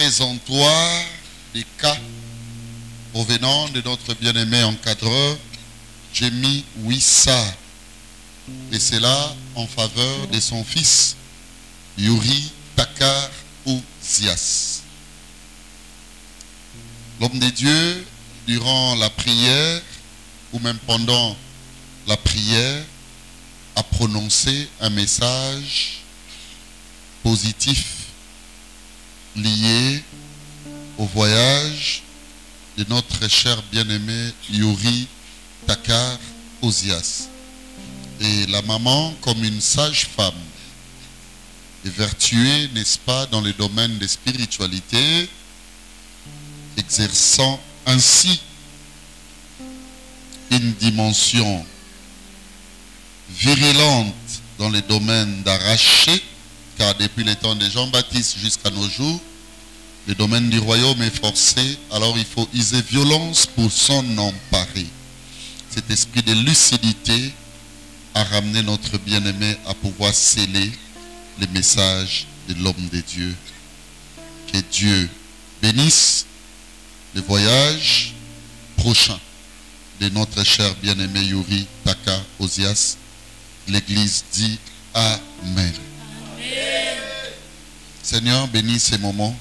présentoir des cas provenant de notre bien-aimé encadreur, Jimmy Wissa. Et c'est là en faveur de son fils, Yuri Takar Ozias. L'homme de Dieu, durant la prière, ou même pendant la prière, a prononcé un message positif lié au voyage de notre cher bien-aimé Yuri Takar Ozias. Et la maman, comme une sage femme, est vertuée, n'est-ce pas, dans le domaine de spiritualité, exerçant ainsi une dimension virulente dans le domaine d'arracher, car depuis le temps de Jean-Baptiste jusqu'à nos jours, le domaine du royaume est forcé, alors il faut user violence pour s'en emparer. Cet esprit de lucidité a ramené notre bien-aimé à pouvoir sceller les messages de l'homme de Dieu. Que Dieu bénisse le voyage prochain de notre cher bien-aimé Yuri Takar Ozias. L'Église dit Amen. Amen. Seigneur, bénis ces moments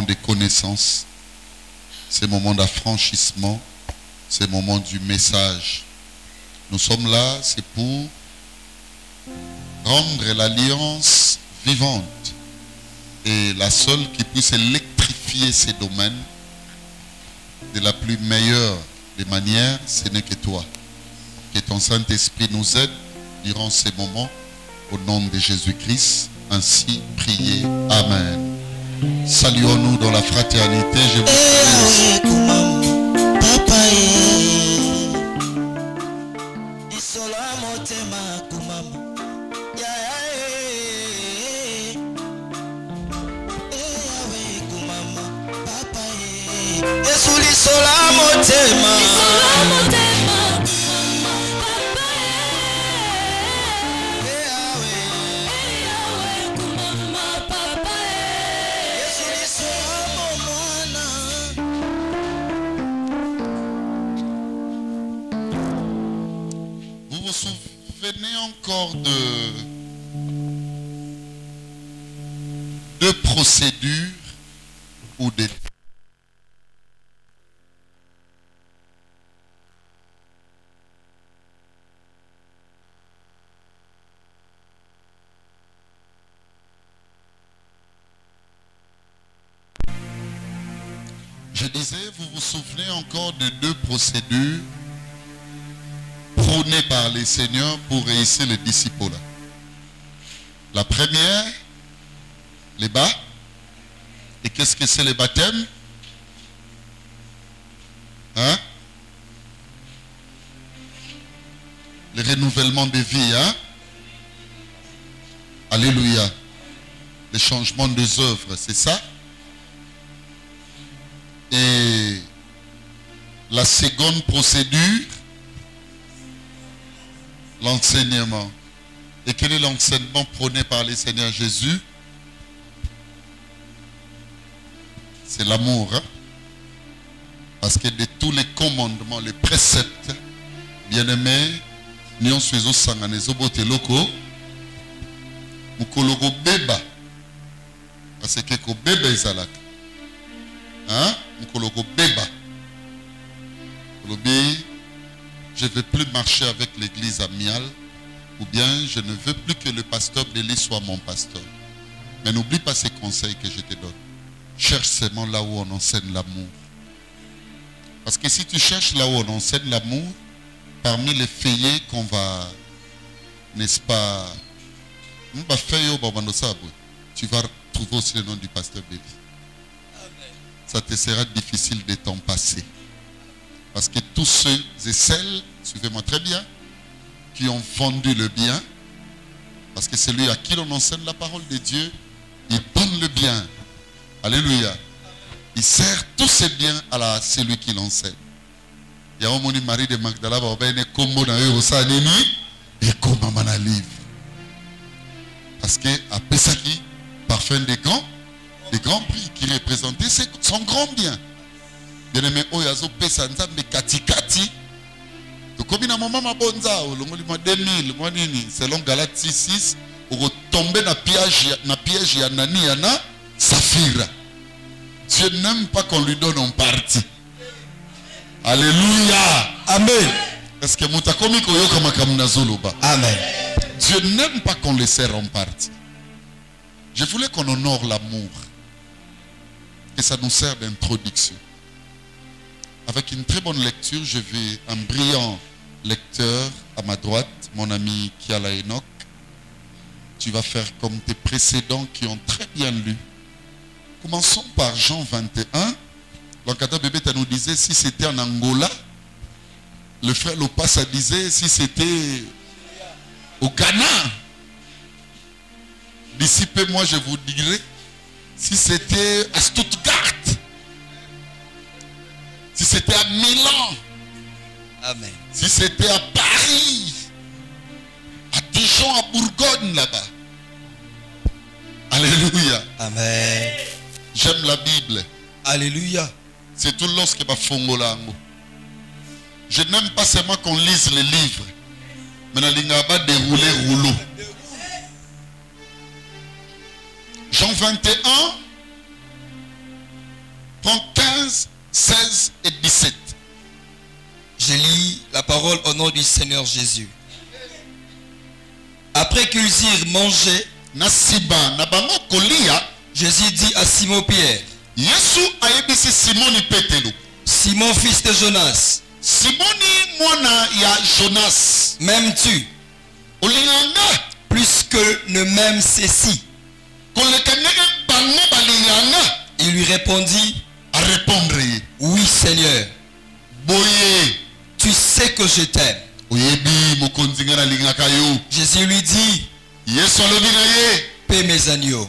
de connaissance, ces moments d'affranchissement, ces moments du message. Nous sommes là, c'est pour rendre l'alliance vivante et la seule qui puisse électrifier ces domaines de la plus meilleure des manières, ce n'est que toi. Que ton Saint-Esprit nous aide durant ces moments, au nom de Jésus-Christ, ainsi priez. Amen. Saluons-nous dans la fraternité. Je vous salue. Vous vous souvenez encore de deux procédures ou des Je disais, vous vous souvenez encore de deux procédures prônées par les seigneurs pour réussir les disciples. La première, les bas. Et qu'est-ce que c'est le baptême? Hein? Le renouvellement de vie, hein? Alléluia. Le changement des œuvres, c'est ça? Et la seconde procédure, l'enseignement. Et quel est l'enseignement prôné par le Seigneur Jésus? C'est l'amour. Hein? Parce que de tous les commandements, les préceptes, bien-aimés, nous sommes sanganezo boteloko, mukoloko beba. Parce que ko beba ezalaka. Hein? Mukoloko beba. Je ne veux plus marcher avec l'église amiale, ou bien je ne veux plus que le pasteur Béli soit mon pasteur. Mais n'oublie pas ces conseils que je te donne. Cherche seulement là où on enseigne l'amour. Parce que si tu cherches là où on enseigne l'amour, parmi les feuillets qu'on va, n'est-ce pas, tu vas trouver aussi le nom du pasteur Béli. Ça te sera difficile de t'en passer. Parce que tous ceux et celles, suivez-moi très bien, qui ont vendu le bien, parce que celui à qui l'on enseigne la parole de Dieu, il donne le bien. Alléluia. Il sert tous ses biens à celui qui l'enseigne. Il y a un moni Marie de Magdala, et comme un livre. Parce que à Pesaki, parfum des gants, des grands prix qui représentaient son grand bien. Bien aimé, Oyazo Pesanta, mais Kati. Comme il a maman Mabonza, au 2000, selon Galatie 6, on retombe dans le piège Yanani Yana, Saphira. Dieu n'aime pas qu'on lui donne en partie. Alléluia. Amen. Parce que Moutakomi Koyoka Makamuna Zoloba. Amen. Dieu n'aime pas qu'on le serre en partie. Je voulais qu'on honore l'amour. Et ça nous sert d'introduction. Avec une très bonne lecture, je vais un brillant lecteur à ma droite, mon ami Kiala Enoch. Tu vas faire comme tes précédents qui ont très bien lu. Commençons par Jean 21. L'Ankata Bébé nous disait si c'était en Angola. Le frère Lopassa disait si c'était au Ghana. D'ici peu, moi je vous dirais si c'était à Stuttgart. Si c'était à Milan. Amen. Si c'était à Paris. À Dijon, à Bourgogne là-bas. Alléluia. Amen. J'aime la Bible. Alléluia. C'est tout lorsque ma fongolango. Je n'aime pas seulement qu'on lise les livres. Mais on va dérouler rouleau. Jean 21, prends 15, 16 et 17. Je lis la parole au nom du Seigneur Jésus. Après qu'ils eurent mangé, Jésus dit à Simon-Pierre, Simon, fils de Jonas, m'aimes-tu plus que ne m'aime ceci? Il lui répondit, oui Seigneur, tu sais que je t'aime. Jésus lui dit, paie mes agneaux.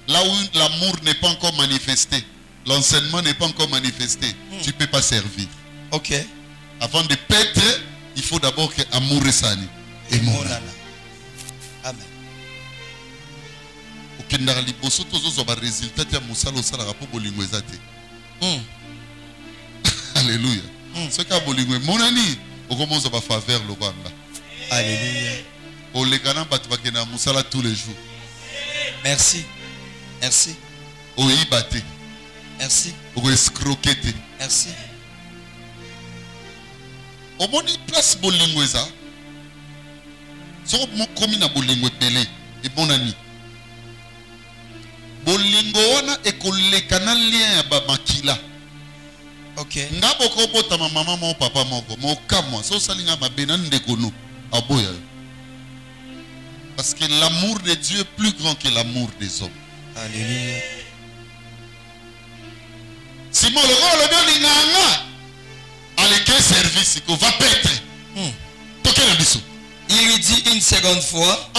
Là où l'amour n'est pas encore manifesté, l'enseignement n'est pas encore manifesté, tu ne peux pas servir. Ok. Avant de paître, il faut d'abord que l'amour resane. Et mon âme. Amen. Alléluia. Ce qu'a bolingwe mon ami, on commence à faveur le Rwanda. Alléluia. Au Legana Batwakena Moussala tous les jours. Merci. Merci. Au Ibate. Merci. Au escroquete. Merci. Au moni place bolingweza. So mo komi na bolingwe pele et bon ami. Bolingo wana ekolekana lien ba makila. Ok. Ngabo ko bota maman mon papa moko mo kamwa so salinga mabena ndekono aboya. Parce que l'amour de Dieu est plus grand que l'amour des hommes. Alléluia. Simon le rôle de l'inganga. Allez, quel service qu'on va perdre. Il lui dit une seconde fois,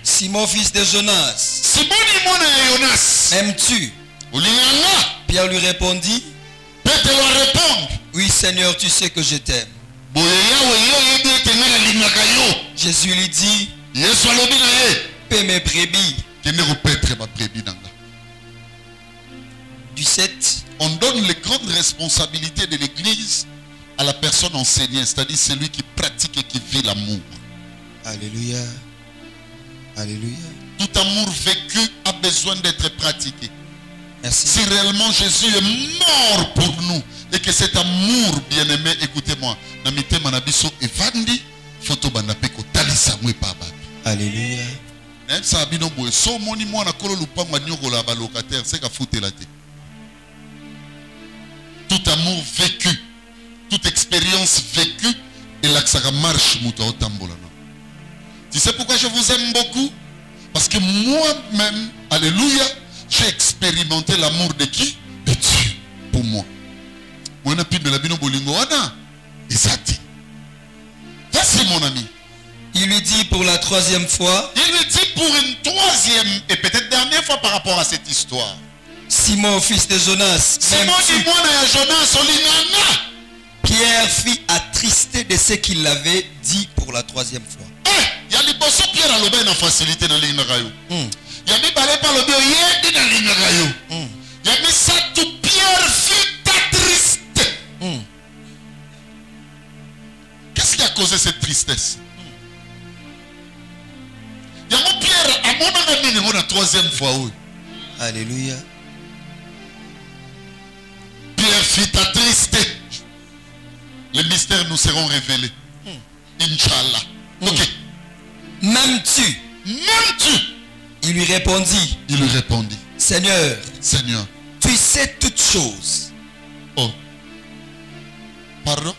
Simon, fils de Jonas, m'aimes-tu? Pierre lui répondit, oui Seigneur, tu sais que je t'aime. Jésus lui dit, paie mes brebis. Du 7. On donne les grandes responsabilités de l'église à la personne enseignée, c'est-à-dire celui qui pratique et qui vit l'amour. Alléluia. Alléluia. Tout amour vécu a besoin d'être pratiqué. Merci. Si réellement Jésus est mort pour nous et que cet amour bien-aimé, écoutez-moi, Alléluia. Tout amour vécu, toute expérience vécue, et là que ça marche. Tu sais pourquoi je vous aime beaucoup? Parce que moi-même, alléluia, j'ai expérimenté l'amour de qui? De Dieu, pour moi. Moi, je suis et ça dit. Vas-y, mon ami. Il lui dit pour la troisième fois. Il lui dit pour une troisième et peut-être dernière fois par rapport à cette histoire. Simon, fils de Jonas. Simon dit moi Jonas. Pierre fit attristé de ce qu'il avait dit pour la troisième fois. Il y a les bossons Pierre à l'obé dans facilité dans les Il y a mis balé par le bio, il y a mis dans il y a mis ça tout Pierre fut triste. Qu'est-ce qui a causé cette tristesse? Il y a mon Pierre, à mon ami, la troisième fois. Alléluia. Pierre fut attristé. Les mystères nous seront révélés. Inch'Allah. Ok. M'aimes-tu? M'aimes-tu? Il lui répondit. Il lui répondit. Seigneur. Seigneur. Tu sais toutes choses. Oh. Pardon?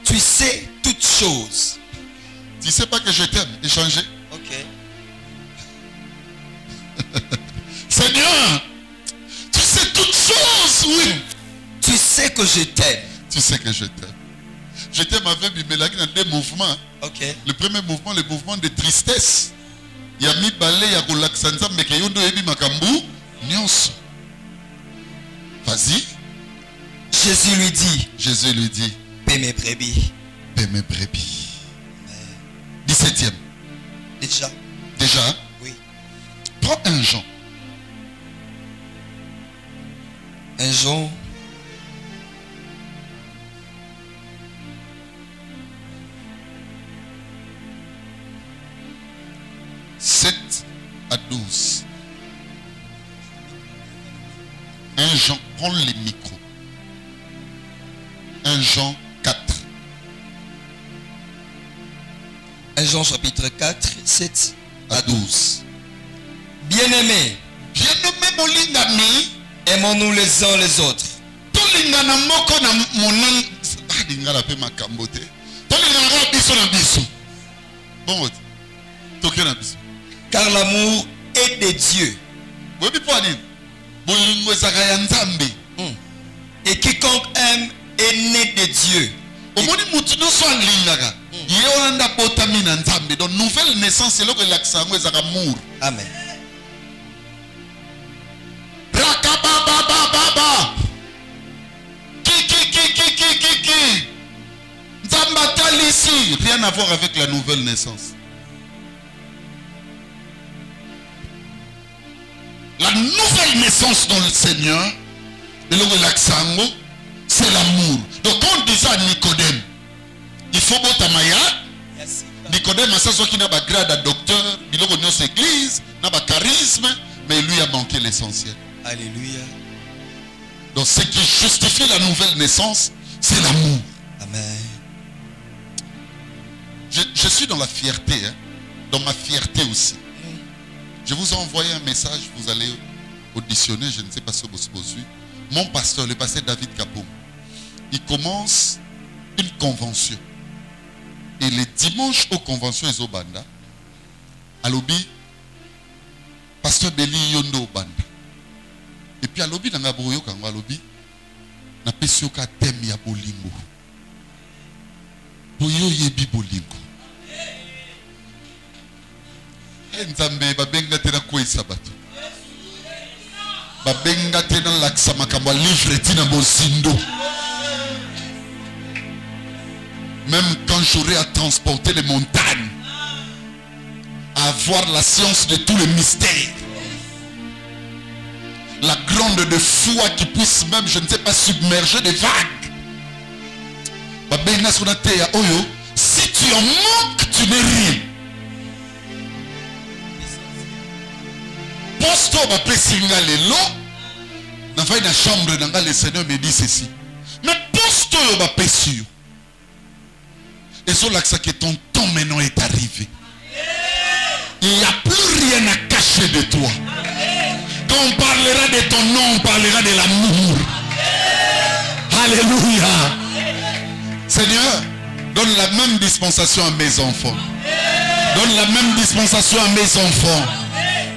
Tu sais toutes choses. Tu sais pas que je t'aime. Échanger. Ok. Seigneur. Tu sais toutes choses. Oui. Tu sais que je t'aime. Tu sais que je t'aime. Je t'aime avec Bimelaki dans deux mouvements. Ok. Le premier mouvement, le mouvement de tristesse. Il y a mis balé, il y a relaxanza, mais qu'il y a eu makambu. Nyonso. Vas-y. Jésus lui dit. Jésus lui dit. Paie mes brebis. Paie mes brebis. 17e. Déjà. Déjà? Hein? Oui. Prends un Jean. Un Jean. « 7 à 12. Un Jean, prends les micros. Un Jean 4. Un Jean chapitre 4, 7 à 12. Bien-aimés, bien-aimés, molingami, aimons-nous les uns les autres. Tolingana moko na monin, lingala pe makambote. Tolingana biso na biso. Bon, toke na biso. Car l'amour est de Dieu. Et quiconque aime est né de Dieu. Donc nouvelle naissance, c'est là que l'accent est amour. Amen. Rien à voir avec la nouvelle naissance. La nouvelle naissance dans le Seigneur, c'est l'amour. Donc quand on disait à Nicodème, il faut botamaya. Nicodème a ça qui n'a pas grade à docteur, il a une église, n'a pas charisme, mais lui a manqué l'essentiel. Alléluia. Donc ce qui justifie la nouvelle naissance, c'est l'amour. Amen. Je suis dans la fierté, hein, dans ma fierté aussi. Je vous ai envoyé un message, vous allez auditionner, je ne sais pas si vous suivez. Mon pasteur, le pasteur David Kapoum, il commence une convention. Et les dimanches aux conventions Ezobanda, à l'obi, pasteur Beli Yondo Banda. Et puis à l'obi, dans la brouillon, à l'obi, na pesioka tem ya bolingo. Boyo yebi bolingo. Nzambe babenga tena kwesa bato. Babenga tena laksa makambo livre tina bozindo. Même quand j'aurai à transporter les montagnes, à avoir la science de tous les mystères, la grande de foi qui puisse même, je ne sais pas, submerger des vagues. Babenga sonate ya oyo, si tu en manques, tu n'es rien. Posto va pressinga lelo, dans la chambre, le Seigneur me dit ceci. Mais posto va presser. Et sur l'accent que ton temps maintenant est arrivé. Il n'y a plus rien à cacher de toi. Quand on parlera de ton nom, on parlera de l'amour. Alléluia. Seigneur, donne la même dispensation à mes enfants. Donne la même dispensation à mes enfants.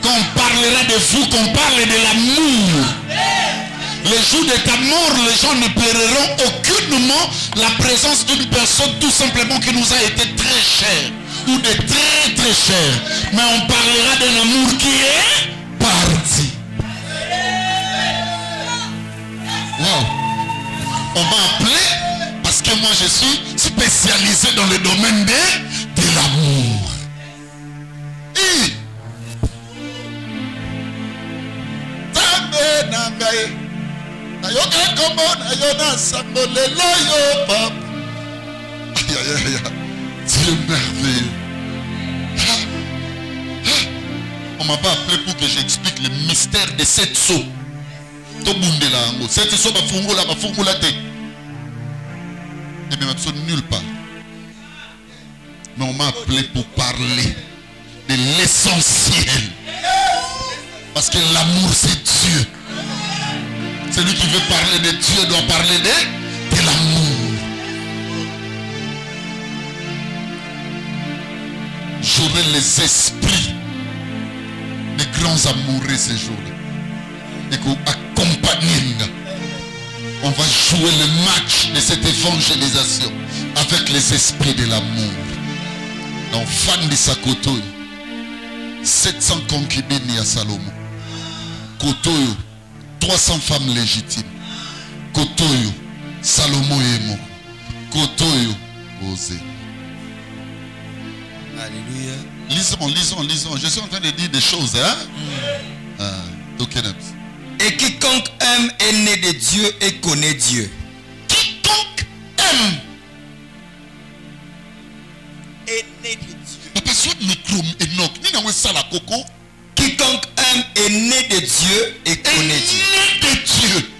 Quand on parlera de vous, qu'on parle de l'amour. Le jour de ta mort, les gens ne pleureront aucunement la présence d'une personne tout simplement qui nous a été très chère. Ou de très très cher. Mais on parlera d'un amour qui est parti. Wow. On m'a appelé parce que moi je suis spécialisé dans le domaine de l'amour. Nayoka komona yona sangolelo yo papa. Dieu merveilleux. On m'a pas appelé pour que j'explique le mystère de cette seau. Cette seau va fungula te. Et même absolument nulle part. Mais on m'a appelé pour parler de l'essentiel. Parce que l'amour c'est Dieu. Celui qui veut parler de Dieu doit parler de l'amour. J'aurai les esprits des grands amoureux ces jours-là. Et qu'on accompagne. On va jouer le match de cette évangélisation avec les esprits de l'amour. Dans fan de Sakotoyo, 700 concubines à Salomon. Kotoyo, 300 femmes légitimes. Kotoyo, Salomon et Mo. Kotoyo, Osé. Alléluia. Lisons. Je suis en train de dire des choses, hein? Et quiconque aime est né de Dieu et connaît Dieu. Quiconque aime est né de Dieu. Quiconque aime est né de Dieu et connaît Dieu. Né de Dieu.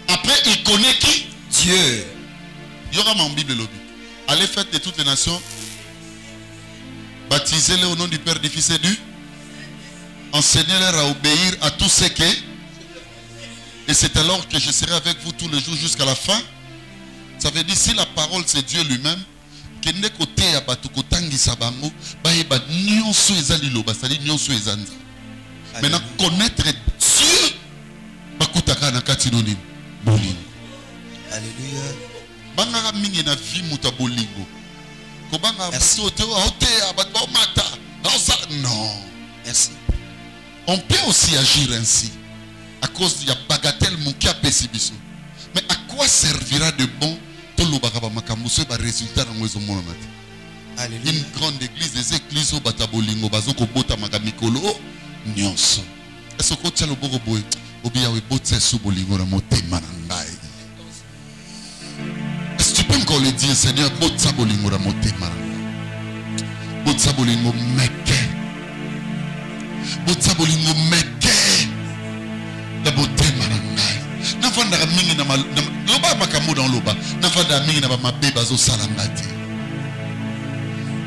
Après, il connaît qui? Dieu. Il y aura mon Bible lobby. Allez faire de toutes les nations. Baptisez-les au nom du Père, du Fils et du. Enseignez-leur à obéir à tout ce que. Et c'est alors que je serai avec vous tous les jours jusqu'à la fin. Ça veut dire si la parole c'est Dieu lui-même. Maintenant connaître Dieu. Alléluia. Non. Merci. On peut aussi agir ainsi. À cause de la bagatelle qui a pessibiso. Mais à quoi servira de bon Alléluia. une grande église, des églises au batabolingo, bazoko bota magamikolo, nyonso. Est-ce que tu as le bogo boy? Obia we botse subolingo na motema nangai. Est-ce que tu peux encore le dire, Seigneur, botsa bolingo na motema nangai? Botsa bolingo meke. Botsa bolingo meke. Na motema nangai. Nafanda mingi na loba makambo dans loba. Nafanda mingi na ba mabe bazo salangati.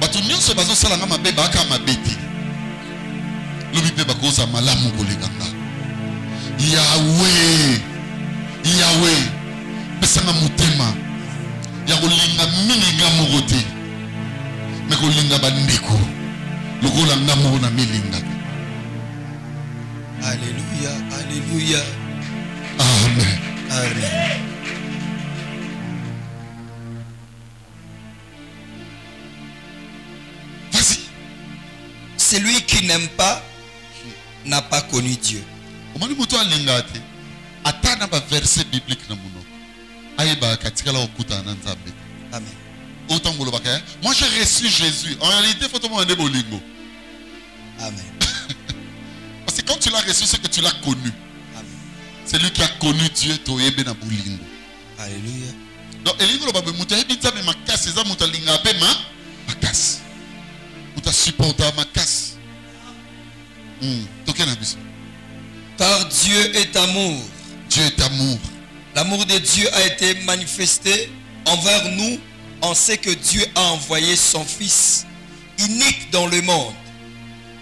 Batu nyonso bazo salanga mabe ba ka mabeti. Lobi pe bakoza malamu kolekanga. Yahweh. Yahweh. Pesanga mutema. Ya kolinga mingi ngamo kote. Me kolinga bandeko. Lokola ngamo na milinga. Alléluia. Alléluia. Amen. Amen. Vas-y. Celui qui n'aime pas n'a pas connu Dieu. Omani muto alingate. Atana ba verset biblique na muno. Ayeba katika la okuta na nzambe. Amen. Autant ngolo bakaya. Moi j'ai reçu Jésus. En réalité, faut tomber en bolingo. Amen. Parce que quand tu l'as reçu, c'est que tu l'as connu. C'est lui qui a connu Dieu, Toyebe na Boulingo. Alléluia. Donc, Elingo le babe muta ebita me makasi eza muta linga pe makasi. Muta supporta makasi. Toke na biso. Car Dieu est amour. Dieu est amour. L'amour de Dieu a été manifesté envers nous en ce que Dieu a envoyé son Fils unique dans le monde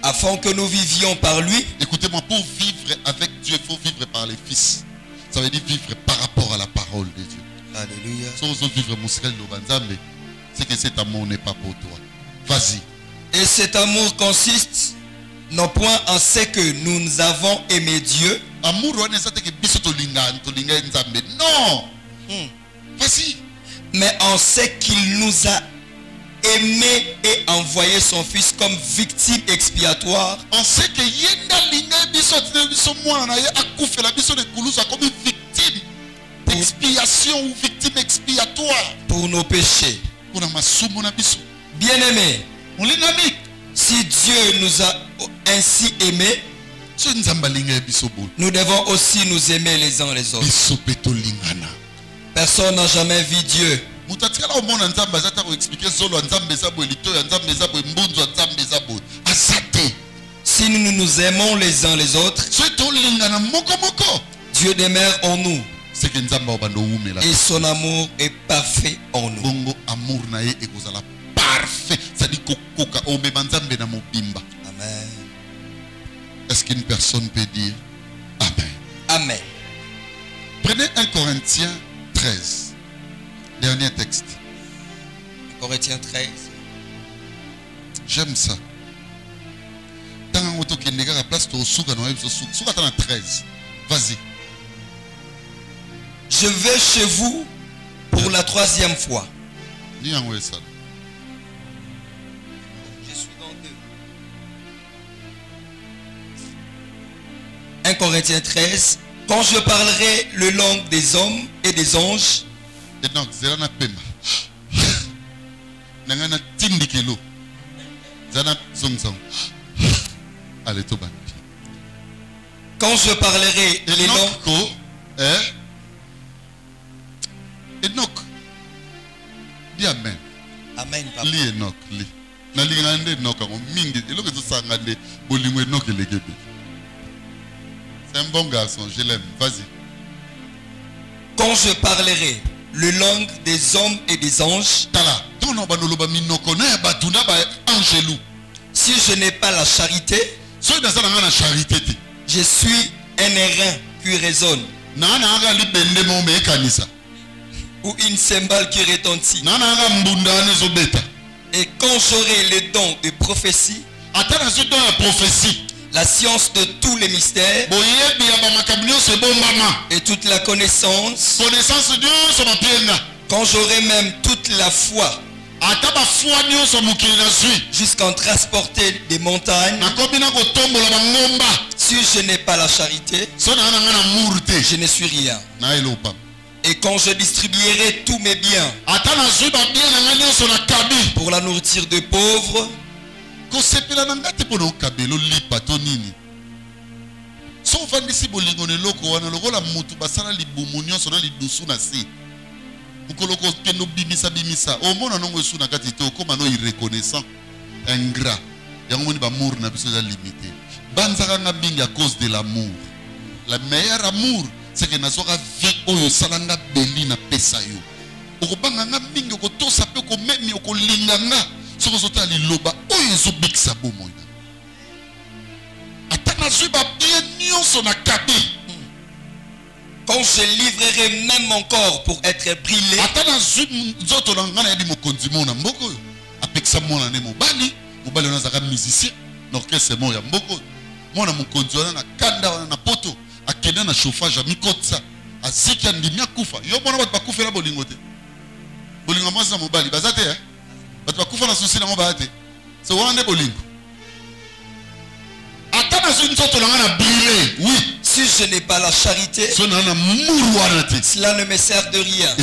afin que nous vivions par lui. Écoutez-moi, pour vivre avec Dieu, il faut vivre par les fils. Ça veut dire vivre par rapport à la parole de Dieu. Alléluia. Si on veut vivre c'est que cet amour n'est pas pour toi. Vas-y. Et cet amour consiste non point en ce que nous avons aimé Dieu. Amour, non. Vas-y. Mais en ce qu'il nous a aimé et envoyé son Fils comme victime expiatoire. On sait que yenda linga biso mwana na akufela biso de kulusa comme victime d'expiation ou victime expiatoire pour nos péchés. Pour ma sumo na biso. Bien-aimé, on l'ami. Si Dieu nous a ainsi aimés, Nous devons aussi nous aimer les uns les autres. Personne n'a jamais vu Dieu. Si nous nous aimons les uns les autres, Dieu demeure en nous. Et son amour est parfait en nous. Amen. Est-ce qu'une personne peut dire Amen? Amen. Prenez 1 Corinthiens 13. Dernier texte. Corinthiens 13. J'aime ça. Dans un auto qui est la place, tu as 13. Vas-y. Je vais chez vous pour la 3e fois. Dis en ça. Je suis dans 2. 1 Corinthiens 13. Quand je parlerai le langue des hommes et des anges. Et donc, c'est un pema. Nangana tindikelo. Zana zongzong. Allez, tout bas. Quand je parlerai les langues. Enoch. Dis Amen. Amen, papa. Li Enoch, li. Na li ngande Enoch on mingi. Et lorsque tu sangande, bolingo Enoch le gebe. C'est un bon garçon, je l'aime. Vas-y. Quand je parlerai le langue des hommes et des anges. Tala. Tono banoloba minoko na batuna ba angelou. Si je n'ai pas la charité, soy dans la charité. Je suis un airain qui résonne. Nana aga li bende mo me kanisa. Ou une cymbale qui retentit. Et quand j'aurai le don de prophétie, la science de tous les mystères et toute la connaissance, quand j'aurai même toute la foi, jusqu'en transporter des montagnes, si je n'ai pas la charité, je ne suis rien. Et quand je distribuerai tous mes biens pour la nourriture des pauvres, ingrat. À cause de l'amour. Le meilleur amour, c'est que nous avons vie oyo salanga beli na pesa yo. Okobanga nga mingi okotosa pe okomemi okolinganga soko zota liloba oyo ezobikisa bomo. Atana zuba bien nyonso na kabi. Quand je livrerai même mon corps pour être brûlé, atana zoto na na yedi mokonzi mona mboko apekisa mona ne mobali na zaka musicien n'orchestre mo ya mboko mona mokonzi wana na kanda wana na poto akenda na chauffage a mikotsa aziki andimia kufa yo mona batu bakufa na bolingo te bolingo mwasa mobali bazate batu bakufa na susi na mobali te c'est wana bolingo atana zo nzoto na brûler. Oui, si je n'ai pas la charité, cela ne me sert de rien.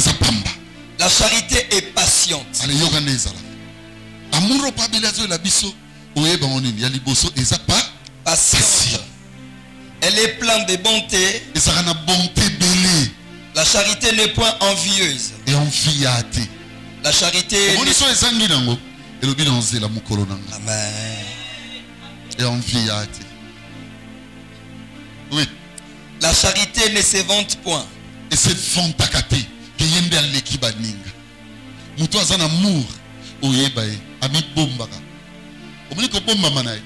La charité est patiente. Patiente. Elle est pleine de bonté. La charité n'est point envieuse. La charité est... Amen. Oui. La charité ne se vante point. Et c'est fantakate que yembe aleki baninga. Muto azana amour oyebae ami bombaka. Omoni ko bomba manae.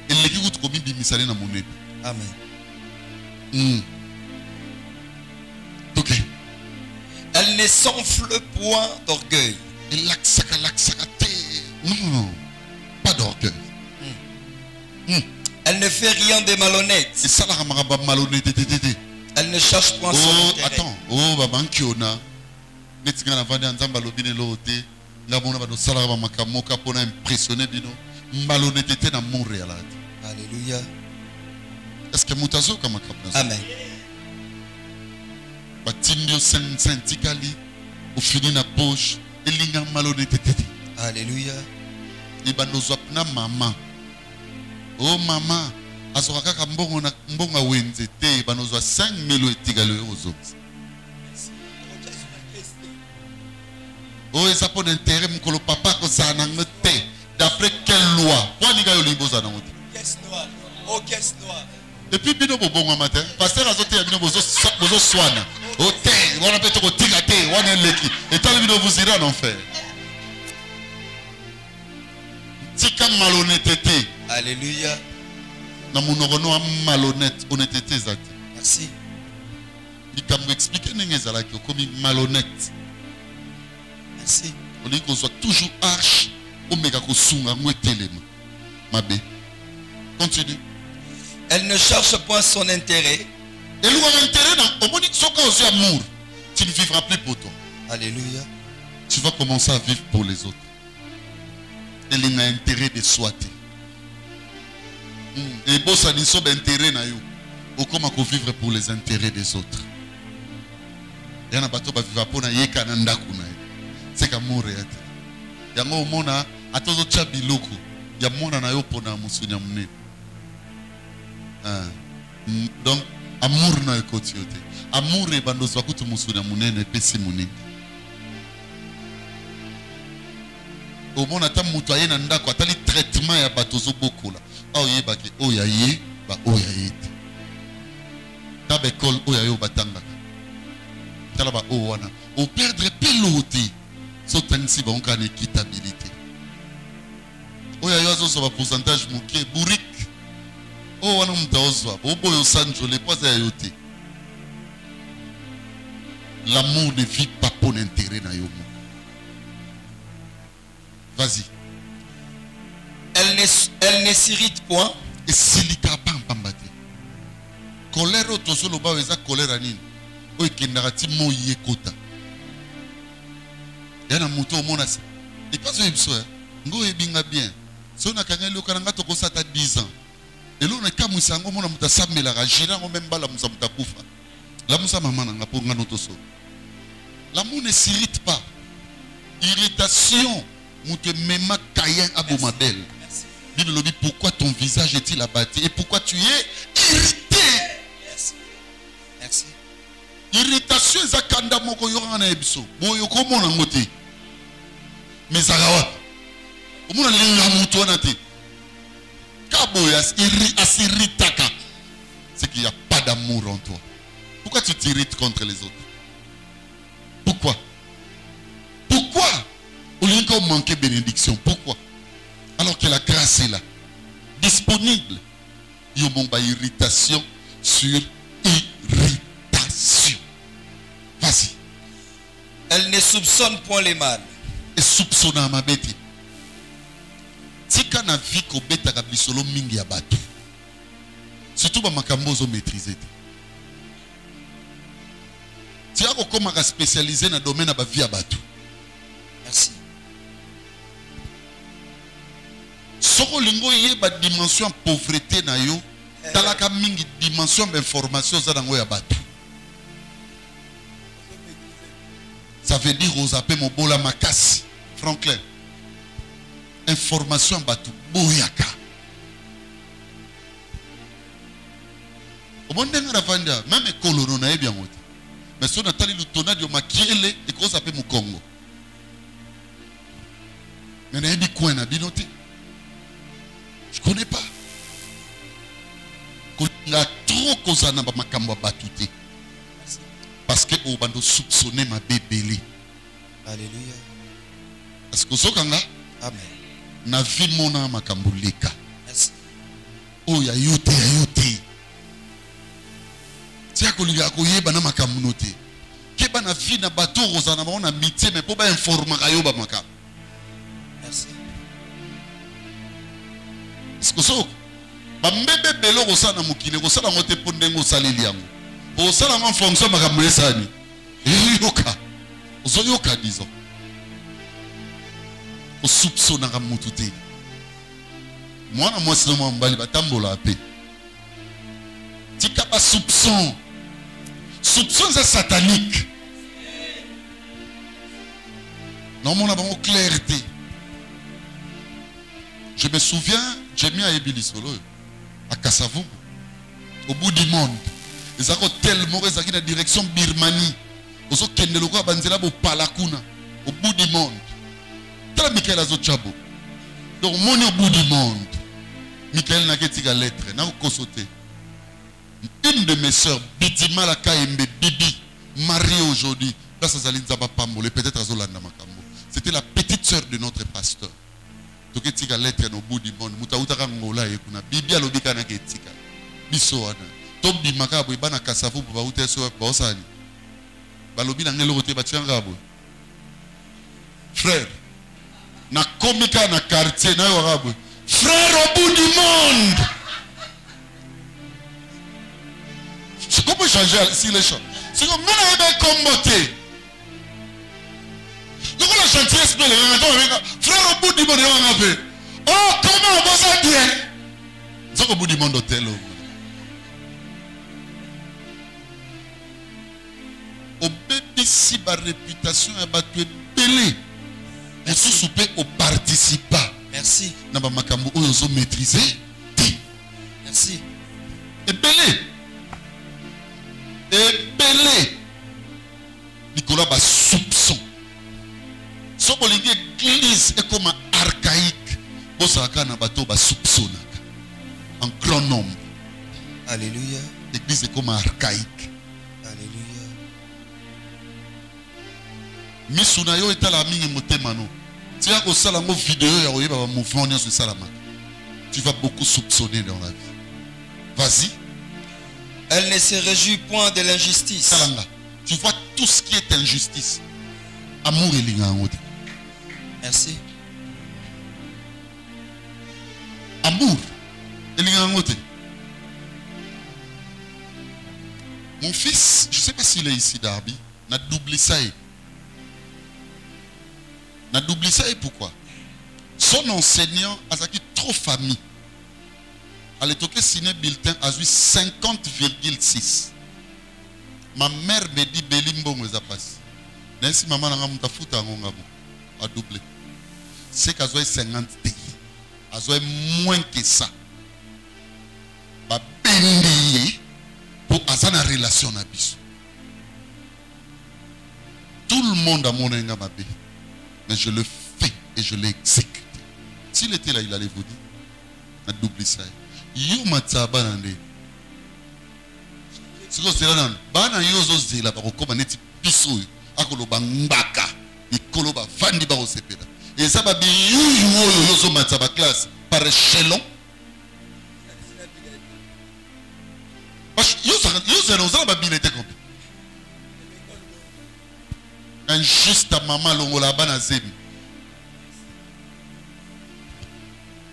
Eleki kutu ko bibi misale na monebi. Amen. OK. Elle ne s'enfle point d'orgueil. Elle laksaka te. Non. Pas d'orgueil. Elle ne fait rien de malhonnête. Elle ne cherche point son intérêt. Attends. Oh, babankiona. Netinga na vandi anzamba lobine lote. Ngabona ba do sala ba makamoka pona impressionner bino. Malhonnêteté na Montréal. Alléluia. Est-ce que mutazo kama kapna? Amen. Batindio syndicalement au fini na poche elinga malhonnêteté. Alléluia. Ibanozo na maman. Oh maman, azora ka mbonga wenze te banozwa 5000 etigalo ozobisa. Oh, et ça pour l'intérêt, mon papa, que ça n'a pas été. D'après quelle loi? Pourquoi n'y a pas eu l'imbo? Caisse noire. Oh, caisse noire. Et puis, bino bon matin. Pasteur a sauté à bino bozo soana. Oh, té, on a peut-être au tigaté, on a l'équipe. Et tant bino vous ira en enfer. Tika malhonnêteté. Alléluia. Na monogono malhonnête, honnêteté zati. Merci. Il m'a expliqué n'engezala qui comme malhonnête. Merci. On dit qu'on soit toujours arche, oméga kosunga ngwetelema. Mabe. Continue. Elle ne cherche point son intérêt. Et lui a intérêt dans au monique soka aussi amour. Tu ne vivras plus pour toi. Alléluia. Tu vas commencer à vivre pour les autres. Elle a intérêt de soiter. Et bon ça n'y soit intérêt na yo. Au comment qu'on vivre pour les intérêts des autres. Et on a bateau ba vivre pour na yeka na ndaku na. C'est qu'amour est. Yango omona atozo cha biloko. Ya mona na yo pona musunya mune. Donc amour na ekoti yote. Amour e bando zwa kutu musunya munene pesi munene. Omona ta mutu aye na ndako atali traitement ya batozo bokola. Aw yebaki oya ye ba oya yete. Ta bekol oya yo batanga. Tala ba o wana. O perdre pilote. Sotanisi ba onka na équitabilité. Oya yo azo ba pourcentage muke burik. O wana mtaozwa. Oboyo sanjo le pas ya yote. L'amour ne vit pas pour l'intérêt na yo. Vas-y. Elle ne s'irrite point. Et silika pambambate. Colère autosolo ba weza colère anini. O ekendakati mo yekota. Yana muto mona sa. Et pas so yebso hein. Ngo ebinga bien. So na kangeli okananga to kosata 10 ans. Et l'on est comme ça, on a muta samela ga gira ngo même bala musa muta kufa. La musa mama nga po ngano to so. L'amour ne s'irrite pas. Irritation. Mutu mema kayen abomabel. Bible dit pourquoi ton visage est-il abattu et pourquoi tu es irrité. Merci. Merci. Irritation zakanda moko yorana ebiso. Boyo komona ngote. Mais zarawa. Omona linga mutu wana te. Kaboya asiritaka. C'est qu'il n'y a pas d'amour en toi. Pourquoi tu t'irrites contre les autres? Pourquoi? Pourquoi? Au lieu qu'on manque bénédiction. Pourquoi? Alors que la grâce est là. Disponible. Il y a une irritation sur irritation. Vas-y. Elle ne soupçonne point les mal. Et soupçonne à ma bête. Si quand on a vu qu'on bête à bisolo mingi à bateau. Surtout dans ma cambozo maîtrisé. Si on commence à spécialiser dans le domaine de la vie à bateau. Merci. Soko lingo yeba dimension pauvreté na yo, talaka mingi dimension d'information za nango ya batu. Ça veut dire aux appels mobola makasi, Franklin. Information batu boyaka. Au monde nga rafanda, même ekolo na yebi yango. Mais so natali lutona dio makiele e ko s'appelle mu Congo. Mais na yebi coin na binote. Je ne connais pas. Il a trop causé dans ma cambo batouté. Parce que on va soupçonner ma bébé. Alléluia. Parce que Sokanga, amen. Na vie mona ma kambuleka. Merci. Oh ya yote ya yote. Tia ko liga ko yeba na makamunote. Keba na vie na bateau rozana na amitié mais pour ba informer kayo ba maka. Merci. Parce que so ba mbebe belo ko sana mukile ko sana ngote pondengo saleli yango. Ko sana en fonction makamesani. Yoka. Ozoyoka disons. Au soupçon na ramutute. Moi na moi sinon mbali batambola ape. Tika ba soupçon. Soupçon c'est satanique. Non mon avons clarté. Je me souviens, j'ai mis à Ebili Solo. à Kasavubu, au bout du monde. Ils ont tellement dans la direction Birmanie. Ils ont au bout du monde. Tel Michael Azochabo. Donc, mon au bout du monde. Michael n'a qu'à lettre. N'a pas sauté. Une de mes soeurs, Bidima la Kaembe, Bibi, mariée aujourd'hui. Là, ça s'allie peut-être à Zolanda Makambo. C'était la petite soeur de notre pasteur. Donc, il y a lettre au bout du monde. Moutaouta Ngola et Kuna. Bibi a l'obika na ketika. Bisoana. Top di Makabo, Ibana Kasavu, Baouté, Baosani. Balobi na ngelo roté Batiangabo. Frère, na komika na quartier na Yorabo. Frère au bout du monde. C'est comment changer si les choses. C'est comme nous avons combattu. Donc la gentillesse de l'État, frère au bout du monde, on a fait. Oh, comment on va ça bien? C'est au bout du monde hôtel. Au bébé si ma réputation est battue belé. Et sous souper aux participants. Merci. N'a pas makambo ozo maîtriser. Merci. Et belé. Et belé. Nicolas ba soupçon. So bolingi église est comme archaïque. Bosaka na bato ba soupçonnaka. En grand nombre. Alléluia. L'église est comme archaïque. Alléluia. Misuna yo etala mingi motema no. Tu as au salamo vidéo ya oyeba mouvement sur salama. Tu vas beaucoup soupçonner dans la vie. Vas-y. Elle ne se réjouit point de l'injustice. Salanga. Tu vois tout ce qui est injustice. Amour et l'ingangote. Merci. Amour et l'ingangote. Mon fils, je ne sais pas s'il est ici d'Arbi, n'a doublé ça. N'a doublé ça et pourquoi? Son enseignant a trop famille. À l'époque, signé bulletin a eu 50,6. Ma mère me dit Belimbo me passe. Si maman n'a pas foutu a doublé. C'est qu'à 50 pays. À moins que ça. Ba bendié pour avoir une relation avec lui. Tout le monde a mon enga ma bé. Mais je le fais et je l'exécute. S'il était là, il allait vous dire. A doublé ça. Yo mataba nande. C'est quoi c'est là nan? Bana yozo zela ba kokoma neti piso akoloba mbaka ikoloba vandi ba osepela. Et ça va bien yozo mataba classe par échelon. Parce yozo yozo ba bilete comme. Injuste à maman longola bana zemi.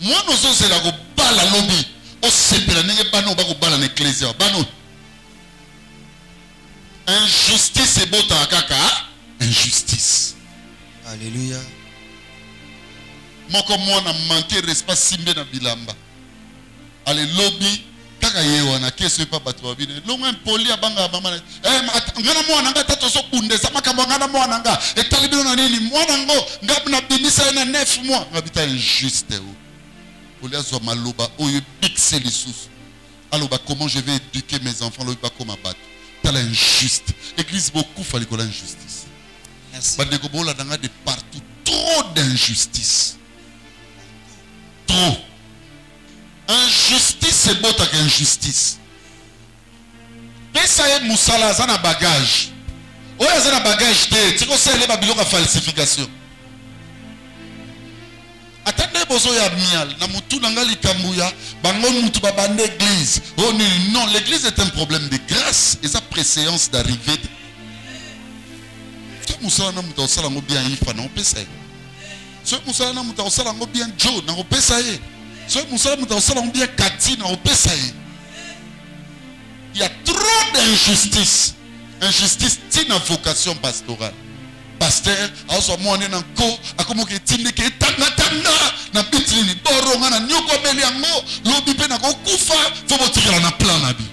Moi nous sommes là go bala lobby. O sepela nenge bano ba go bala na ecclesia bano. Injustice et bota kaka. Injustice. Alléluia. Moi comme moi n'a manqué respect simbe na bilamba. Allez lobby kaka yewana keso pa bato babine. Longo impoli abanga mama. Ngana mwana nga tato so kunde sama kamba ngana mwana nga. Etalibino na nini mwana ngo ngabna bimisa na 9 mois ngabita injuste o. Oliazo maloba oyo bixé les sous. Alors comment je vais éduquer mes enfants là pas comme abattre. T'as l'injuste. Église beaucoup fallait qu'on l'injustice. Merci. Bandekobola danga de partout trop d'injustice. Trop. Injustice c'est beau avec injustice. Mais ça y est musala ça na bagage. Oya ça na bagage te. Tu sais les babylons à falsification. Attendez bozo ya mial na mutu nanga likambuya bango mutu babande église. Oh non, l'église est un problème de grâce et sa préséance d'arrivée. Ce musala na mutu osala ngo bien ifa na opesa. Ce musala na mutu osala ngo bien Joe na opesa. Ce musala mutu osala ngo bien Kati na opesa. Il y a trop d'injustice. Injustice tina vocation pastorale. Pasteur, also mwana na ko akomoke tinde ke tanga na bitini boronga na nyoko beli yango lobi pe na ko kufa fo botikela na plan na bi.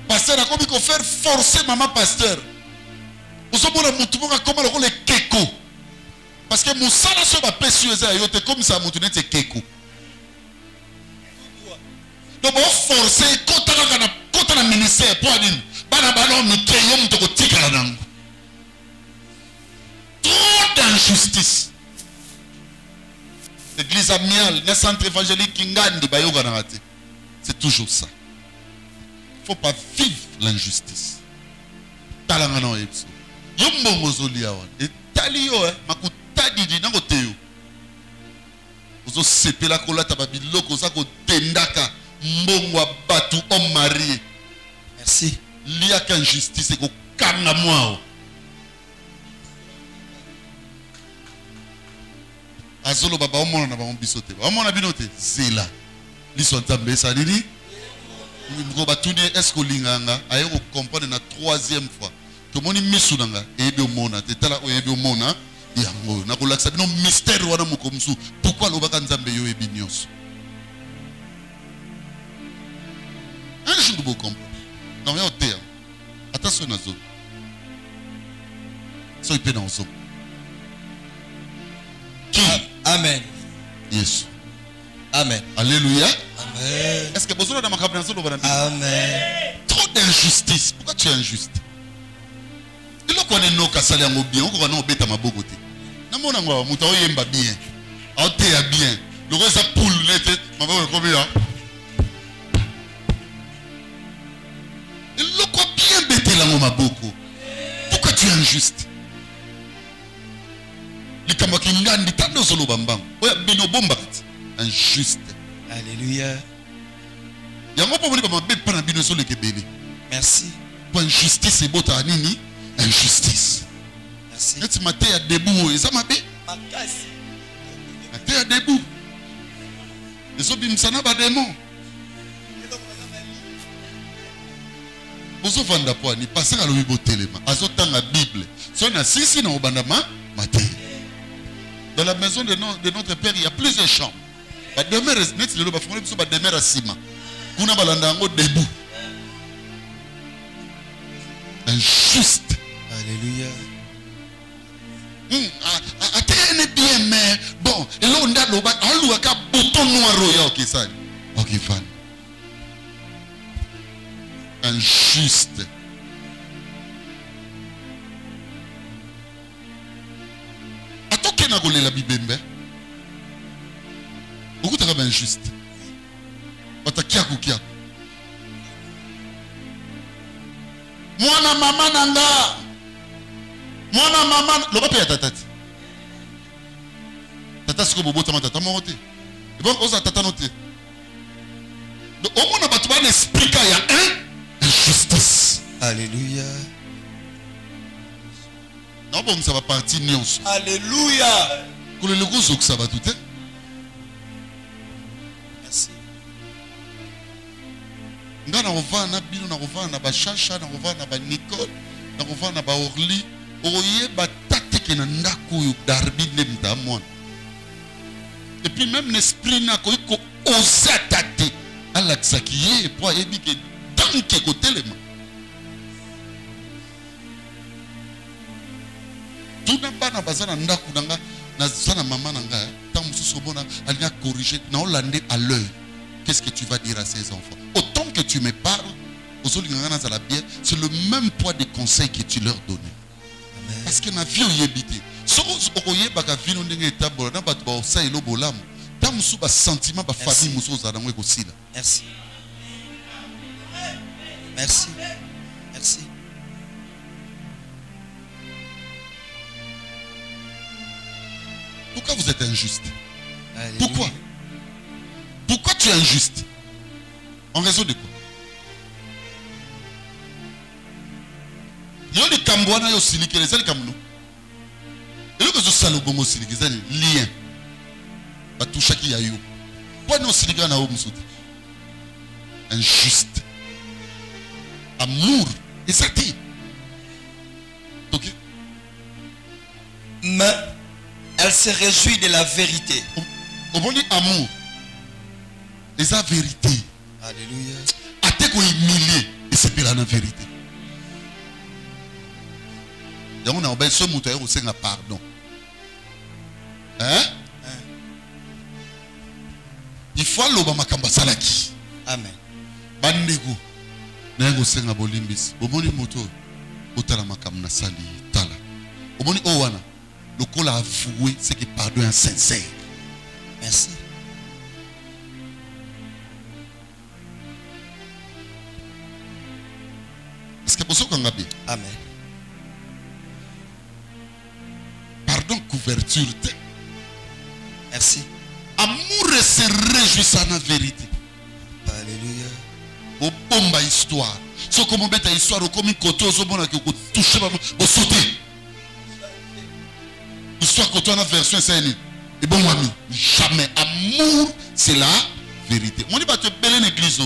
Pasteur akomi ko faire forcer maman pasteur. Oso mona mutu monga koma loko le keko. Parce que musala so ba pesu eza yote comme ça mutu nete keko. donc on forcer quand on a ministère pour dire bana bana mikeyo mutoko tikala nango. Trop d'injustice. L'église amiale, le centre évangélique Kingandi bayoga na raté. C'est toujours ça. Il ne faut pas vivre l'injustice. Talanga na yebso. Yombongo zolia wan. Et tali yo makutadi di nango teyo. Ozo sepela kolata babiloko za ko tendaka mbongo batu homme marié. Merci. Lia qu'injustice et ko kanga mwao. Azolo baba omona na ba bisote. Omona binote zela. Liso ntambe sa nini? Ngo batuni est-ce que linganga ayo ko comprendre na troisième fois. To moni misu nanga ebi omona te tala o ebi omona yango na ko laksa bino mystère wana mukomsu. Pourquoi lobaka nzambe yo ebi nyonso? Un jour vous comprenez. Non mais au terme. Attention na zone. So ipe na zone. Qui? Amen. Yes. Amen. Alléluia. Amen. Est-ce que vous avez ma compréhension de votre Amen. Trop d'injustice. Pourquoi tu es injuste? Il faut qu'on ait nos cassales en bien, on va nous embêter à ma beauté. Non, mon amour, mon temps est bien. On t'est bien. Le reste, ça poule, ma beauté, combien? Il faut qu'on bien bêter là, ma beauté. Pourquoi tu es injuste? Les Kamakingan, les Tando Solo Bambam. Oui, Bino Bombat. Injuste. Alléluia. Il y a un moment où on sur le Kébélé. Merci. Pour injustice, c'est beau, t'as nini? Injustice. Merci. Et tu m'as dit à debout, et ça m'a dit? Tu es à debout. Et ça, ça n'a pas de démon. Vous avez fait ni passer à l'ouïe téléma. À ce temps, la Bible. Si on a six, on a maté. Dans la maison de notre Père, il y a plusieurs chambres. La demeure est nette, le bafon est la demeure à Sima. Kuna balandango debout. Injuste. Alléluia. Attends bien, mais bon, et là on a le bac, on a un bouton noir royal qui ça. Ok, fan. Injuste. Attends qu'il n'a pas la Bible. Beaucoup de injuste. Kia. Mwana mama nanga. Mwana mama. Le papa ya tata. Tata siko bobo tama tata mote. Et bon osa tata note. Donc au moins on va expliquer il y a injustice. Alléluia. Non bon ça va partir nyonso. Alléluia. Ko le logo zok ça va tout. Merci. Nga na ova na bino na ova na ba Chacha na ova na ba Nicole na ova na ba Orly oye ba tate ke na ndako yo darbi ne mtamwana. Et puis même l'esprit na ko osa tate ala tsakiye po yebi ke danke ko telema. Tuna bana bazana ndako nanga na zana mama nanga tant mususu bona alina corriger na olande à l'heure. Qu'est-ce que tu vas dire à ces enfants? Autant que tu me parles, c'est le même poids de conseils que tu leur donnes. Parce que na vie oyebité. Soko okoyeba ka vie ndenge etabolo na bato ba osa elo bolamu. Ta musu ba sentiment ba famille musu za nango ekosila. Merci. Merci. Merci. Pourquoi vous êtes injuste? Alléluia. Pourquoi? Pourquoi tu es injuste? En raison de quoi? Il y a des Cambouana et Silike, les ailes Camouno. Et le que je salue au Silike, c'est un lien. Bah tout chaque y a eu. Pourquoi nous Silike na au Moussouti? Injuste. Amour. Et ça dit. Ok? Mais elle se réjouit de la vérité. Au bon amour. Et sa vérité. Alléluia. A te ko humilier et c'est la vérité. Et on a obéi ce mouton au Seigneur pardon. Hein? Il faut l'obama kamba salaki. Amen. Bandego. Nengo senga bolimbis. Bomoni moto. Otala makam na sali tala. Omoni owana. Le col a avoué ce qui pardon est sincère. Merci. Est-ce que pour ça qu'on a bien? Amen. Pardon, couverture. Merci. Amour et se réjouissant en vérité. Alléluia. Au bomba histoire. Ce comme on met ta histoire, comme une côté, au moment où toucher, au sauter. Histoire que tu as une version, c'est une. Et bon, ami, jamais. Amour, c'est la vérité. On dit, bah, tu es belé l'église.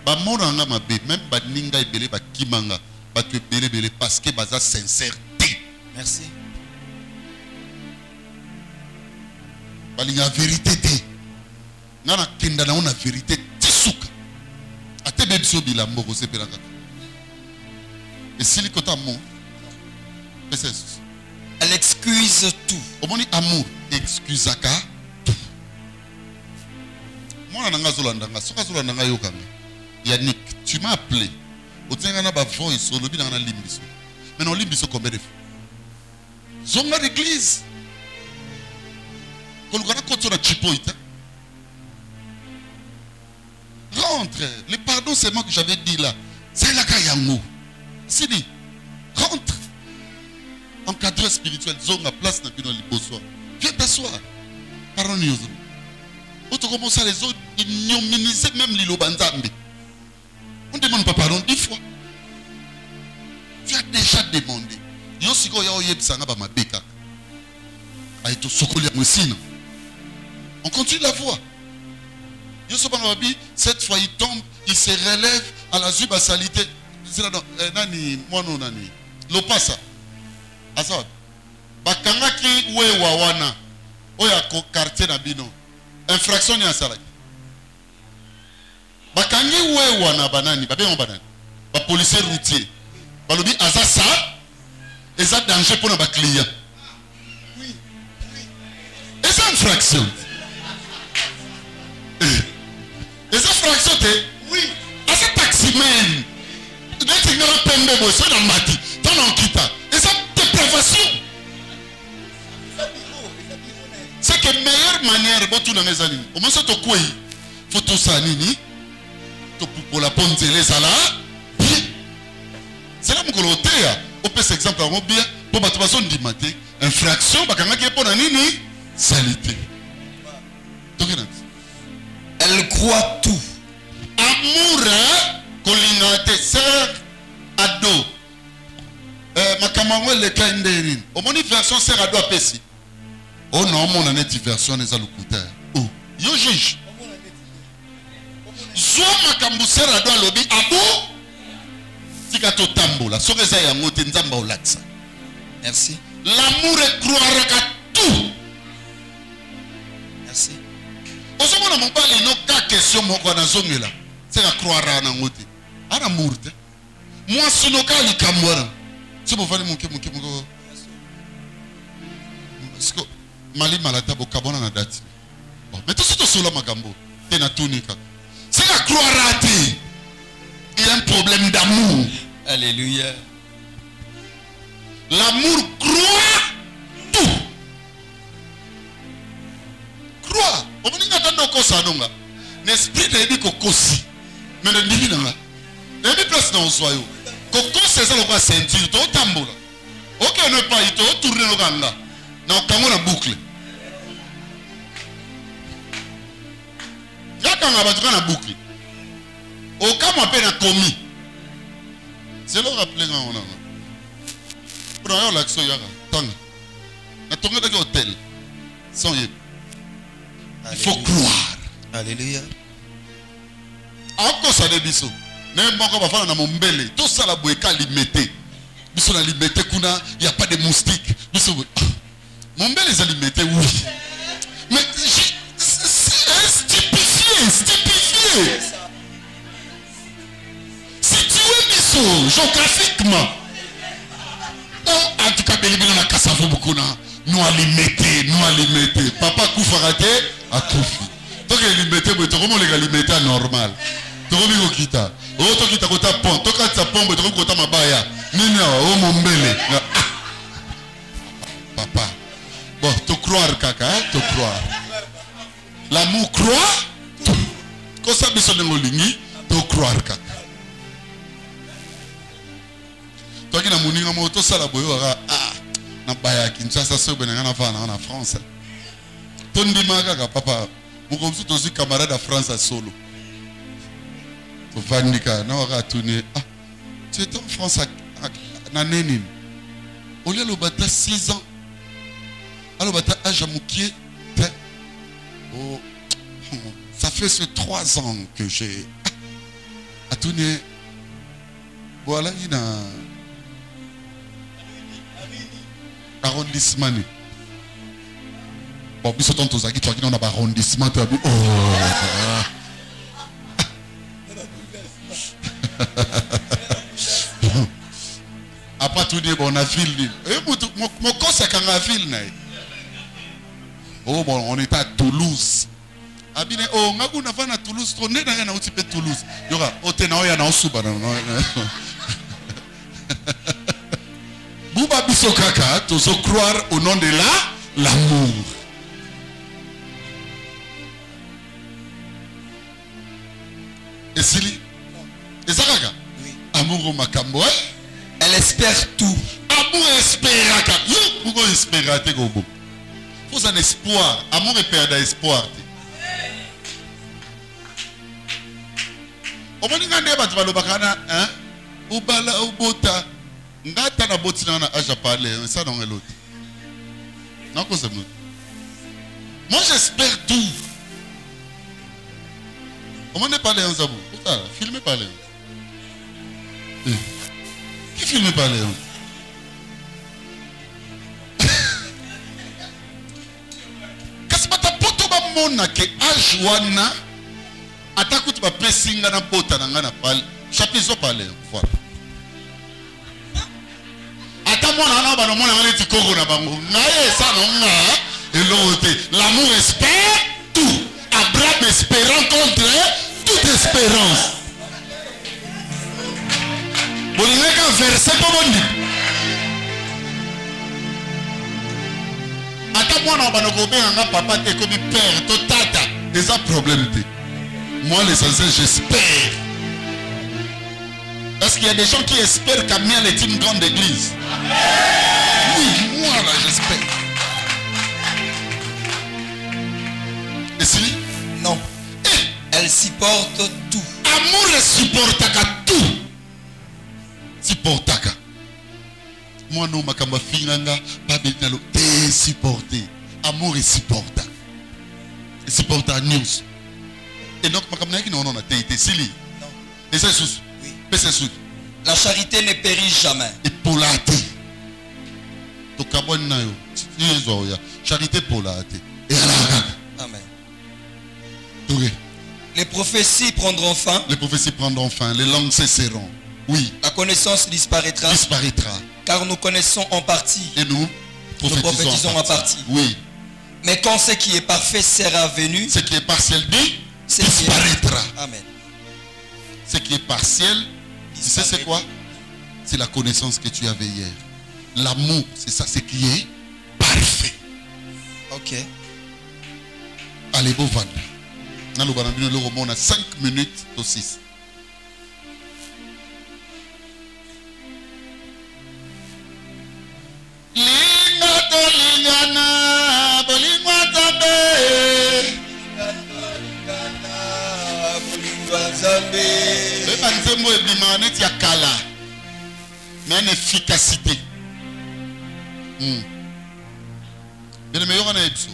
Bah, mon ranga, ma bé, même, bah, ninga, et belé, bah, kimanga. Bah, tu es belé, parce que, bah, ça, sincérité. Merci. Bah, il y a vérité, té. Nana, kenda, na, on a vérité, tisouka. A te bébé, so, bilambo, c'est pelaka. Et si les côtés amour, c'est ça. Elle excuse tout. Au moment amour, excuse aka tout. Moi, je suis là, Yannick, tu m'as appelé. Tu as une voice, tu as un limbiso. Mais non, limbiso combien de fois? Zonga l'église. Quand on a côté de Chipoïta. Rentre. Le pardon, c'est moi que j'avais dit là. C'est la Kayamou. C'est dit. Rentre. Encadreur spirituel, zonga place na bino liboso. Viens t'asseoir. Pardon-nous. On te commence à les autres ignominiser même l'île Banzambe. On ne demande pas pardon 10 fois. Tu as déjà demandé. Yo siko ya oyeb sanga ba mabeka. Aito sokoli ya mwesina. On continue la voie. Yo so banga babi, cette fois il tombe, il se relève à la zuba salité. C'est là nani mono nani. Lopasa. Asa. Bakangaki we wawana. Oya ko quartier na bino. Infraction ya salaki. Bakangi we wana banani, babe on banani. Ba policier routier. Balobi azasa eza danger pour na ba client. Oui. Eza infraction. Eza infraction te? Oui. Asa taximan. Dès que ngala pembe bo so na mati, ton on kita. Eza dépravation. C'est que meilleure manière botu na ngezali. Au moins ça to quoi? Faut tout ça nini? Pour la ponte les ala. C'est là mon côté. On peut exemple en bien pour battre façon de mater infraction bakanga qui pour nini salité. Elle croit tout. Amour collinate sœur ado. Makamango le kaindeni. Au mon version sœur ado apesi. Oh non mon année version les alukuta. Oh yo juge. Zo makambu sœur ado alobi abo. Tikato tambola, soreza ya ngote nzamba olatsa. Merci. L'amour est croire à tout. Merci. Osomo na mobali no ka question moko na zongela. C'est à croire na ngote. Ana amour te. Moi sino ka likamwara. C'est pour faire mon ke. Est-ce que mali malata bokabona na date. Bon, mais tout ce solo makambo. Te na tunika. C'est à croire à tout. Il y a un problème d'amour. Alléluia. L'amour croit tout. Croit. On me dit que l'esprit de dit kokosi. Mais le dit nanga. Le dit place dans soyo. Koko c'est ça le quoi ceinture to tambola. OK ne pas ito tourner le ganga. Na kango na boucle. Yakanga batuka na boucle. Au cas où on appelle un commis. C'est le rappeler quand on a. Pour avoir l'action, il y a tant. La tournée de l'hôtel. Sans y. Il faut croire. Alléluia. Encore ça des bisous. N'importe quoi va faire dans mon belé. Tout ça la boéka limité. Bisous la limité kuna, il n'y a pas de moustiques. Bisous. Mon belé est limité, oui. Mais c'est stipifié. Géographiquement. En tout cas, Bélibéna Kassavo Bukuna, nous alimenter. Papa Koufarate a Koufi. Donc, il limité, mais comment les limiter à normal? Tokomi kita. O to kita kota pont. Toka ta pombe to kota mabaya. Nini o mombele. Papa. Bon, te croire kaka, te croire. L'amour croit. Quand ça biso ngolingi, te croire kaka. Toi qui na moninga mo to sala boyo ah na baya Kinshasa so benanga na fana na France. Tondi maka papa. Mon suis aussi camarade à France à solo. Tu vas dire, non, ah, tu es en France à Nénin. Au lieu de battre 6 ans, alors battre âge à Moukier, oh, ça fait ce 3 ans que j'ai à tourner. Voilà, il y a un arrondissement. Bon, puis surtout tous qui on a un arrondissement. Oh. Après tout dire bon, on a ville. Mon corps c'est quand la ville. Oh bon, on est à Toulouse. Abine oh, ngaku na fana Toulouse, on est dans un petit peu Toulouse. Yora, otena oya na osuba na. Bouba biso kaka, tu se croire au nom de l'amour. Et Sili, et Zaraga, oui. Amour au makambo, elle espère tout. Amour espéraka. Yo, pourquoi espérer te gobo? Faut un espoir. Amour et perdre espoir. Au moins ngande ba tbalo bakana, hein? Ubala ubota. Ngata na botina na aja parler, ça non est l'autre. Non quoi c'est moi. Moi j'espère tout. Comment ne parler en zabou? Filmez par les. Qui filme par les? Qu'est-ce que tu as poto ba mona ke ajwana atakutu ba pressinga na bota na ngana pal chapizo parler voilà. Ata mona na ba no mona ngani tikoko na bango. Ngaye ça non nga et l'autre l'amour espère tout. Abraham espérant contre toute espérance. Vous voulez qu'un verset pour vous dire? Attends, moi, on va nous gober un papa qui est comme père, tout tata. Et ça, problème. Moi, l'essentiel, j'espère. Est-ce qu'il y a des gens qui espèrent qu'Amiel est une grande église? Oui, moi, là, j'espère. Et si? Non. Elle supporte tout. Amour supporte tout. Supportaka. Moi non makamba finganga pas benalo te supporter. Amour et supporta. Et supporta news. Et donc makamba qui non on a été sili. Non. Et c'est sous. Oui. Mais c'est sous. La charité ne périt jamais. Et pour la thé. To kabon na yo. Charité pour la thé. Et amen. Oui. Les prophéties prendront fin. Les prophéties prendront fin. Les langues cesseront. Oui. La connaissance disparaîtra. Disparaîtra. Car nous connaissons en partie. Et nous prophétisons en partie. Oui. Mais quand ce qui est parfait sera venu, ce qui est partiel disparaîtra. Amen. Ce qui est partiel, tu sais c'est quoi? C'est la connaissance que tu avais hier. L'amour, c'est ça, ce qui est parfait. Ok. Allez, beau vendre. On a 5 minutes au 6. Mais une efficacité. Mais le meilleur en est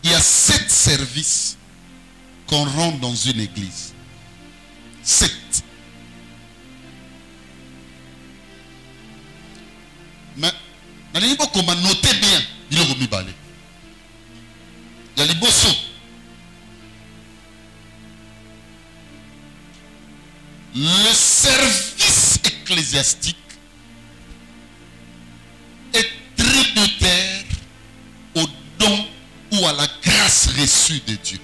il y a 7 services qu'on rentre dans une église. 7. Mais comment noter bien, il est remis balé. Il y a les bossons. Le service ecclésiastique est tributaire au don ou à la grâce reçue de Dieu.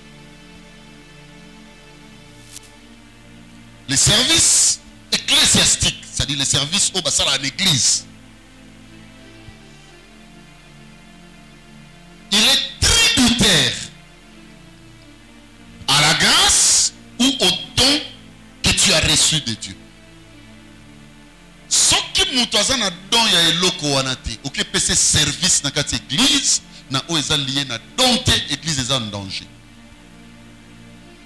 les services ecclésiastiques, c'est-à-dire les services au bassin à l'église, il est tributaire à la grâce ou au don que tu as reçu de Dieu. Ce qui moutaza na don ya eloko wanate, ok pese service na kati église, na o eza lié na don te église eza en danger.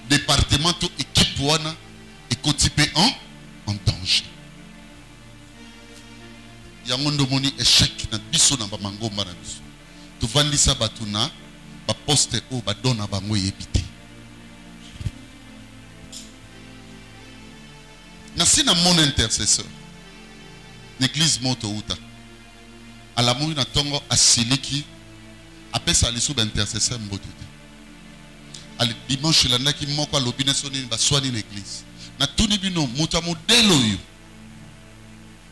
Département to équipe wana écotypé en danger. Yango ndomoni échec na biso na bamangomba na biso. Tuvandisa batuna ba poste o ba dona bango yebite. Nasi na mon intercesseur. L'église moto uta. À la mouille na tongo asiliki apesa alisu ba intercesseur mbote. À le dimanche la naki moko lobine soni ba swani l'église. Na tuni bino muta modelo yo.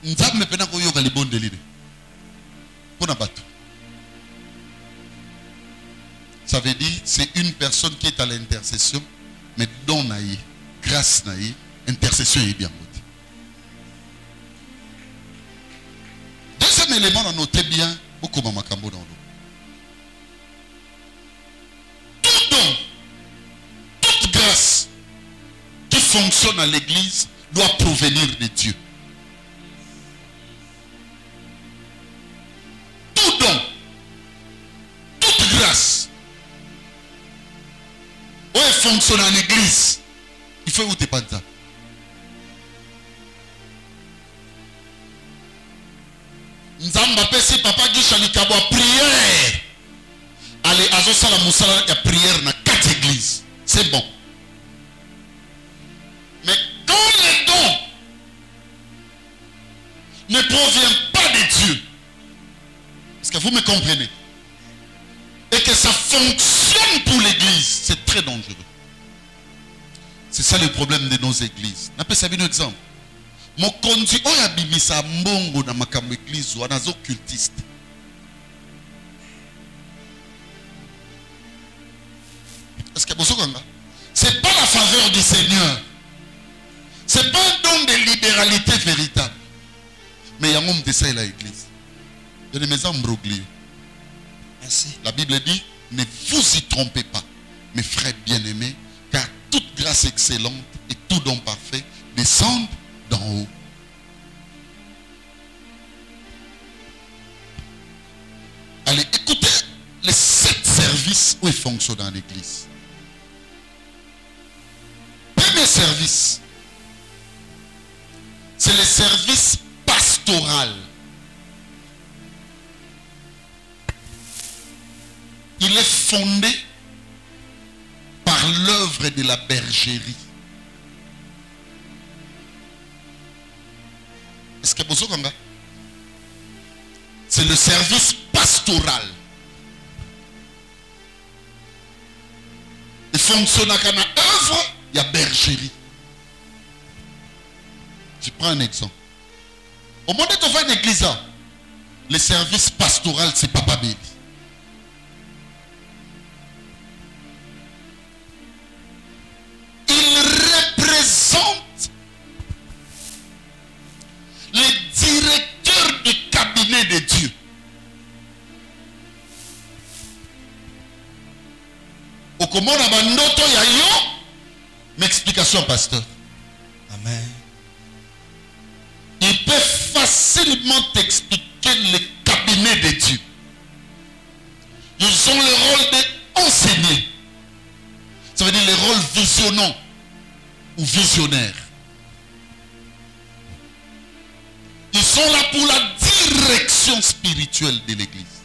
Nzambe pena ko yoka libonde lide. Pona bato. Ça veut dire c'est une personne qui est à l'intercession, mais don naïe, grâce naïe, intercession est bien montée. Deuxième élément à noter bien, beaucoup de makambo dans l'eau. Tout don, toute grâce qui fonctionne à l'église doit provenir de Dieu. Tout don, toute grâce où elle fonctionne en église, il faut où tu pas ça. Nzamba pesi papa gisha likabwa prière. Allez, azosa la musala ya prière na 4 églises. C'est bon. Mais quand les dons ne proviennent pas de Dieu, est-ce que vous me comprenez? Et que ça fonctionne pour l'église, c'est très dangereux. C'est ça le problème de nos églises. N'appelle ça un exemple. Mon conduit, oh yabimisa mbongo na makambo église ou anazo cultiste. Est-ce que c'est pas la faveur du Seigneur. C'est pas un don de libéralité véritable. Mais il y a un homme de ça à l'église. Il y a des maisons mbroglio. Merci. La Bible dit, ne vous y trompez pas, mes frères bien-aimés, car toute grâce excellente et tout don parfait descendent d'en haut. Allez, écoutez les 7 services où ils fonctionnent dans l'église. Premier service, c'est le service pastoral. Il est fondé par l'œuvre de la bergerie. Est-ce que vous savez? C'est le service pastoral. Il fonctionne à une œuvre, il y a bergerie. Je prends un exemple. Au moment où on va à l'église, le service pastoral, c'est Papa Béli. Le directeur du cabinet de Dieu. Au comment on a noté m'explication pasteur. Amen. Il peut facilement t'expliquer le cabinet de Dieu. Ils ont le rôle d'enseigner. Ça veut dire le rôle visionnant ou visionnaire. Ils sont là pour la direction spirituelle de l'église.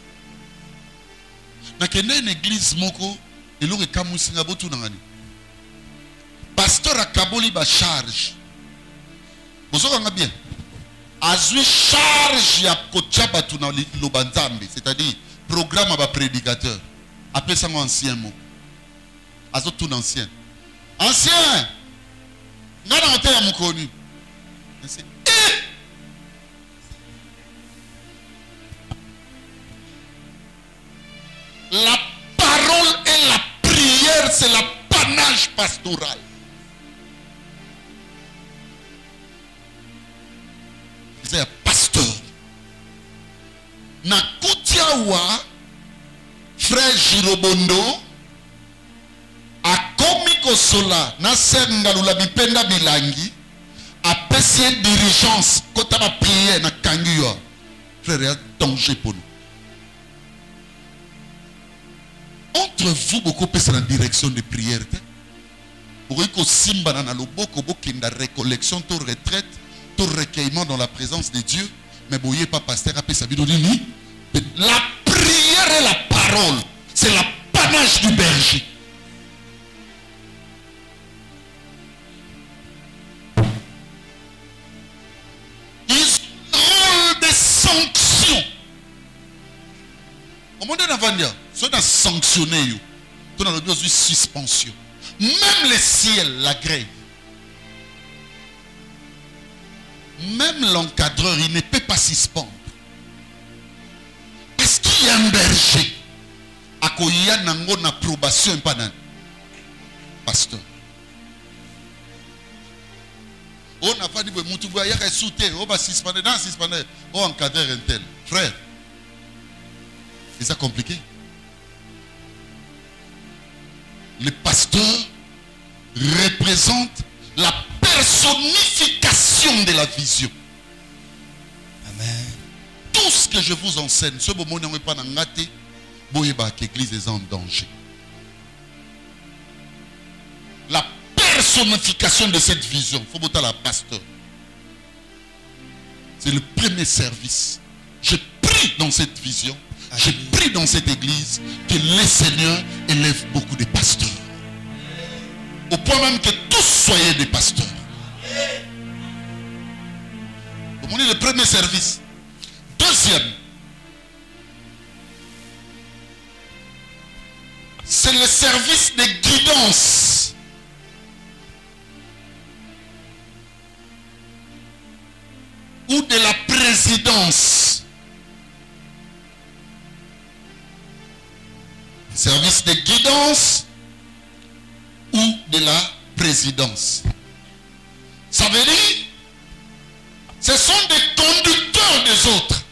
Dans une église, il y a un pasteur a kaboli ba charge. Vous savez bien. Azui charge ya kochaba tuna lobanzambe, c'est-à-dire programme à prédicateur. Appelez ça un ancien mot. Azo tout ancien. Ancien. N'a pas été à mon connu. La parole et la prière, c'est l'apanage pastoral. na kutiawa frère Girobondo akomi kosola na senga lula bipenda bilangi apesi dirigence kota ba prière na kangiwa frère ya danger pour nous. Entre vous beaucoup pesa na direction de prière pour que simba na loboko bokinda récollection to retraite to recueillement dans la présence de Dieu mais boye pas pasteur a pesa bidoni. La prière et la parole c'est l'apanage du berger. Sanction. Au moment d'avant, soit dans sanctionner, tu as besoin de suspension. Même le ciel, la grève. Même l'encadreur, il ne peut pas suspendre. Parce qu'il y a un berger. À quoi il y a une approbation, pasteur. On n'a pas dit que Moutouba y a sauté, on va suspendre, non, suspendre, on encadre un tel. Frère, c'est ça compliqué. Le pasteur représente la personnification de la vision. Amen. Tout ce que je vous enseigne, ce moment n'est pas dans l'âté, l'église est en danger. La personnification de cette vision, il faut voter la pasteur. C'est le premier service. Je prie dans cette vision, je prie dans cette église que le Seigneur élève beaucoup de pasteurs. Au point même que tous soyez des pasteurs. Donc on est le premier service. Deuxième, c'est le service de guidance. Ou de la présidence. Service de guidance ou de la présidence. Ça veut dire, ce sont des conducteurs des autres.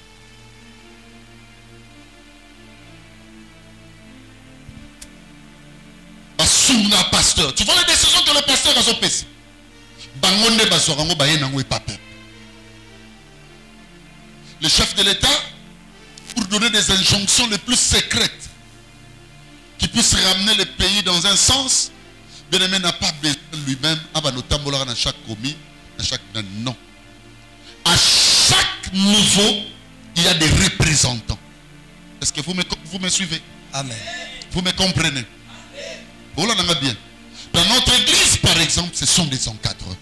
Asuna pasteur. Tu vois les décisions que le pasteur a prises. Bangonde basorango bayenango et papé. Le chef de l'État, pour donner des injonctions les plus secrètes qui puissent ramener le pays dans un sens, bien-aimé n'a pas besoin lui-même, dans chaque commis, dans chaque... Non. À chaque niveau, il y a des représentants. Est-ce que vous me suivez? Amen. Vous me comprenez? Voilà, on a bien. Dans notre église, par exemple, ce sont des encadreurs.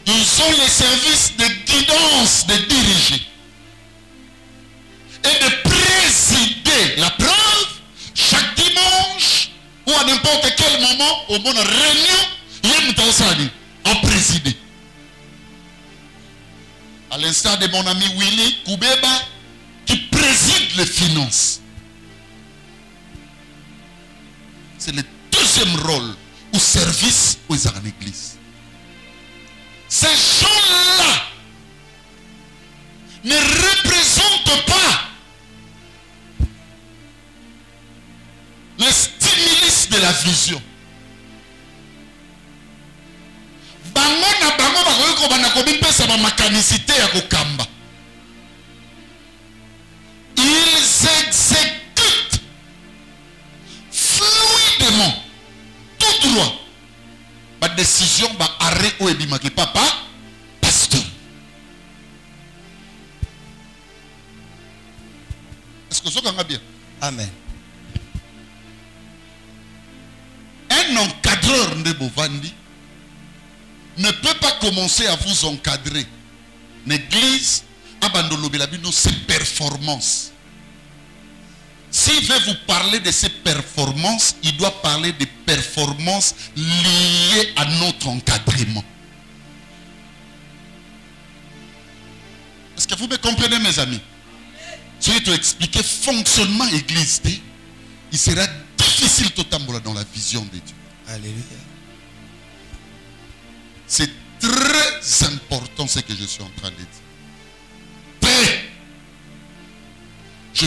Ils ont les services de guidance, de diriger et de présider. La preuve, chaque dimanche ou à n'importe quel moment, au bon réunion, on préside. À l'instar de mon ami Willy Koubeba qui préside les finances. C'est le deuxième rôle ou service aux en église. Ces gens-là ne représentent pas le stimulus de la vision. Ils exécutent fluidement, tout droit, ma décision, ma arrêt ou ebimaki papa, pasteur. Est-ce que ça va bien? Amen. Un encadreur de Bovandi ne peut pas commencer à vous encadrer. L'église abandonne ses performances. S'il veut vous parler de ses performances, il doit parler des performances liées à notre encadrement. Est-ce que vous me comprenez, mes amis? Si je vais expliquer le fonctionnement de l'église, il sera difficile totalement dans la vision de Dieu. Alléluia. C'est très important ce que je suis en train de dire. Très.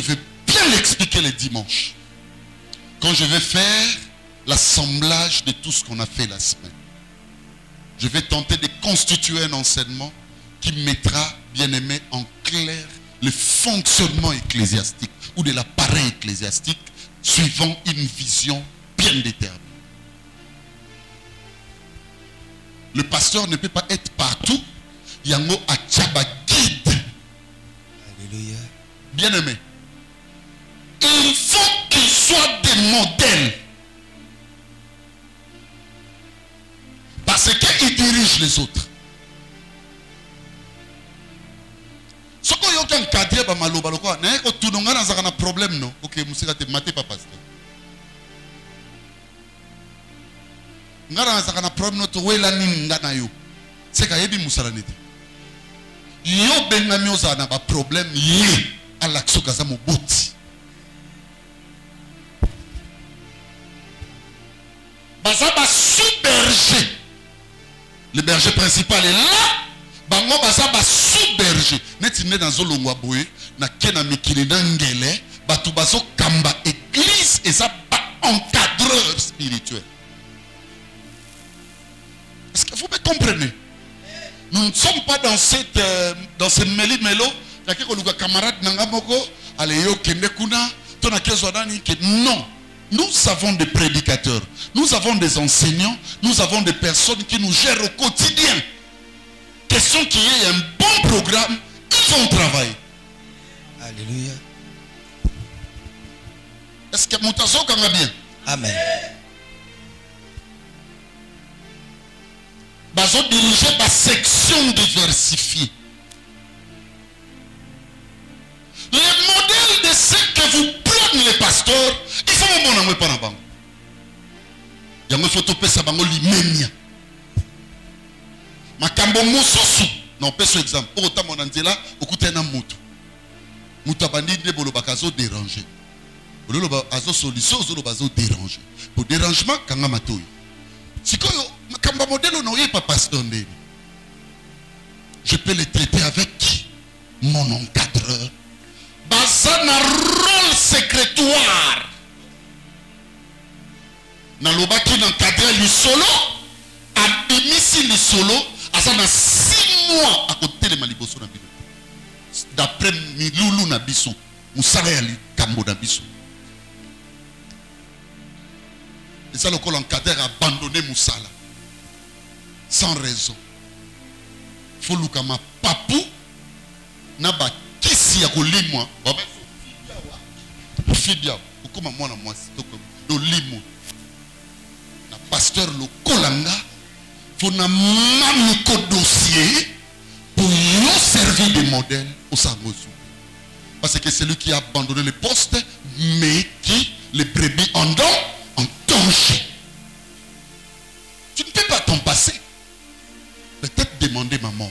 je vais bien l'expliquer les dimanches. Quand je vais faire l'assemblage de tout ce qu'on a fait la semaine. Je vais tenter de constituer un enseignement qui mettra, bien aimé, en clair le fonctionnement ecclésiastique ou de l'appareil ecclésiastique suivant une vision bien déterminée. Le pasteur ne peut pas être partout. Yango Achaba guide. Alléluia. Bien aimé. Il faut qu'il soit des modèles. Parce qu'il dirige les autres. Ce qu'on y a encadré, tout le monde a un problème, non? Ok, monsieur, tu maté pas pasteur. Ngara a un problème, non? Tu es là, n'ingana yo. C'est qu'il y a des moussalanité. Yo benami oza na ba problème lié à l'action kaza moboti. Baza ba sous-berger. Le berger principal est là. Bango baza ba sous-berger. Neti ne dans zolongwa boye na kena mikili na ngele batu bazo kamba église et ça ba encadreur spirituel. Est-ce que vous me comprenez? Nous ne sommes pas dans ce méli-mélo. Il y a quelques camarades Nangamoko, Aléo Kendekuna, Tonakezwadani. Non. Nous avons des prédicateurs. Nous avons des enseignants. Nous avons des personnes qui nous gèrent au quotidien. Question qu'il y ait un bon programme, ils vont travailler. Alléluia. Est-ce que Moutazo Kanga bien? Amen. Bazo diriger par section diversifiée. Le modèle de ce que vous prônez les pasteurs, il faut que vous ne pas dans banque. Il y a une photo de ça bango limenia. Makambo mosusu. Non, pas ce exemple. Pour autant mon andela, écoutez un moutou. Mouta bandi de bolo bakazo déranger. Bolo bazo solution, bolo bazo déranger. Pour dérangement, kanga matoy. Si quoi je peux les traiter avec mon encadreur. Bazana rôle sécrétoire. Nalobaki n'encadrer le solo. Abimisi le solo. Azana 6 mois à côté de Maliboso na biso. D'après Miloulou na biso. Moussala yali Kambo na biso. Et ça le col encadreur a abandonné Moussala. Sans raison. Faut l'oukama papou naba kisi ya kolimwa baba fibia ukoma mwana mwasi toko do limo na pasteur lo kolanga faut na mamiko dossier pour nous servir de modèle au Sangozu. Parce que c'est lui qui a abandonné le poste mais qui les brebis en danger. Tu ne peux pas t'en passer. Peut-être demander ma mort.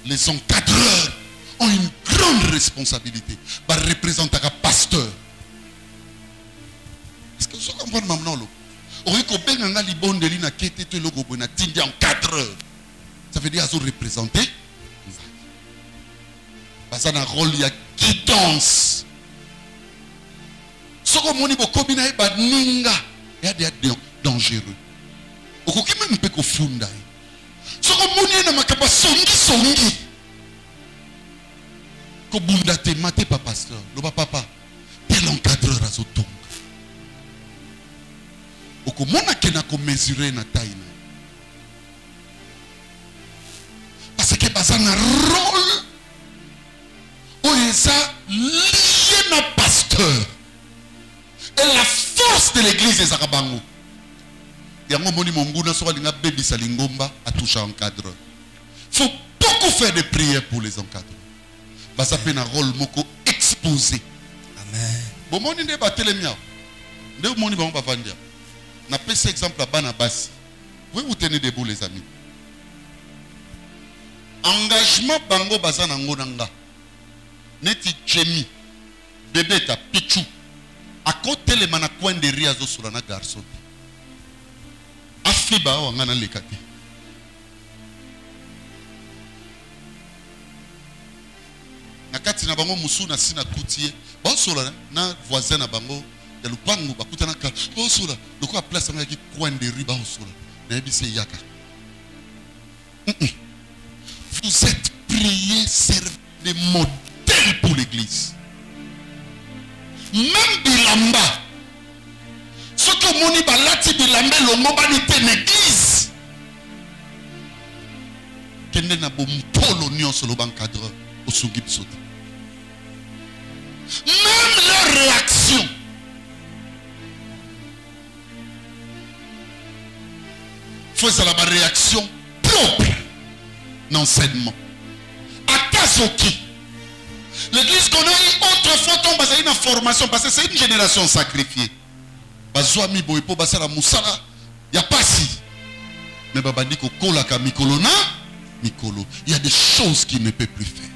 Les encadreurs ont une grande responsabilité. Par représenter un pasteur. Est-ce que vous comprenez maintenant? Ça veut dire qu'ils ont représenté. Parce qu'il y a un rôle, il y a guidance. Ce que mon niveau combine avec Ninga, il y a des dangereux. Au cas où même peut funda. Ce que mon niveau n'a pas songi. Que bunda te mate pas pasteur. Le papa, tel encadreur à zotonga. Au cas où mon akena ko mesurer na taille. Parce que basa na rôle où ils a lié na pasteur. Et la force de l'église est Zakabango. Yango moni monguna so linga baby salingomba a touché encadreur. Faut beaucoup faire de prières pour les encadreurs. Basa pe na rôle moko exposé. Amen. Bon moni ne ba telemia. Nde moni ba vandia. Na pese exemple à Banabasi. Vous tenez debout les amis. Engagement bango basa na ngonanga. Neti Jemi. Bébé ta pichou. À côté les manakouin de riazo sur la garçon. Afiba ou angana lekate. na kati na bango musu na sina kutie bosola na voisin na bango ya lupango bakutana ka bosola loko a place na ki coin de rue bosola na ebise yaka. Vous êtes priés, servez de modèle pour l'église. Même bilamba ce que moni balati bilamba longo banite l'église kende na bompolo nyonso lo bancadreur osungi bisote. Même leur réaction faut ça la réaction propre d'enseignement. Akazoki. L'église qu'on a eu autrefois tombe à une formation parce que c'est une génération sacrifiée. Bazouami boipo basala musala y a pas si. Mais babandi ko kola ka mikolo na mikolo. Il y a des choses qu'il ne peut plus faire.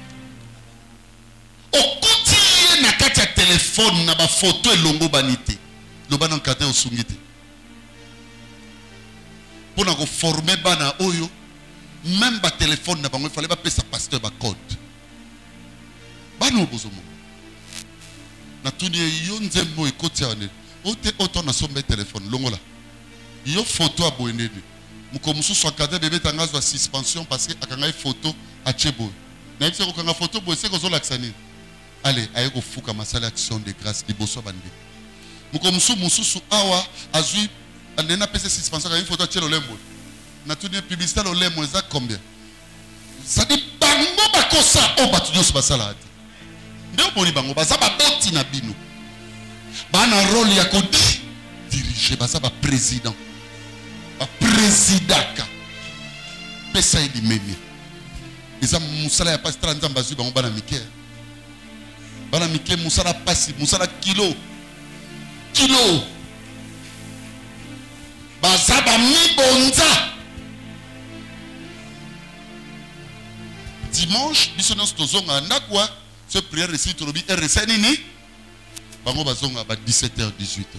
Au quotidien na kati ya téléphone na ba photo elongo banité. Loba na kate osungite. Pour na ko former bana oyo même ba téléphone na bango il fallait pas payer sa pasteur ba code. Bano bozomo. Na tuni yo nzembo ekoti ane. Ote auto na sombe téléphone longola. Yo photo a boenede. Muko musu so kade bébé tangazo a suspension parce que akanga photo a chebo. Na yebise ko kanga photo bo se ko zo laksani. Allez, aye ko fuka masala action de grâce liboso bande. Muko musu su awa azui anena pese suspension ka photo a chelo lembo. Na tuni publicité lo lembo za combien? Ça dit bango bakosa o batudio so basala ati. Ndio boni bango baza ba boti na bino. Bana rôle ya ko diriger baza ba président. Ba présidaka. Pesa idi memi. Isa musala ya pasteur nzamba zu bango bana mike. Bana mike musala pasi, musala kilo. Baza ba mi bonza. Dimanche, bisonance tozonga na quoi? Ce prière ici tolobi RSA nini? Bango bazonga ba 17h 18h.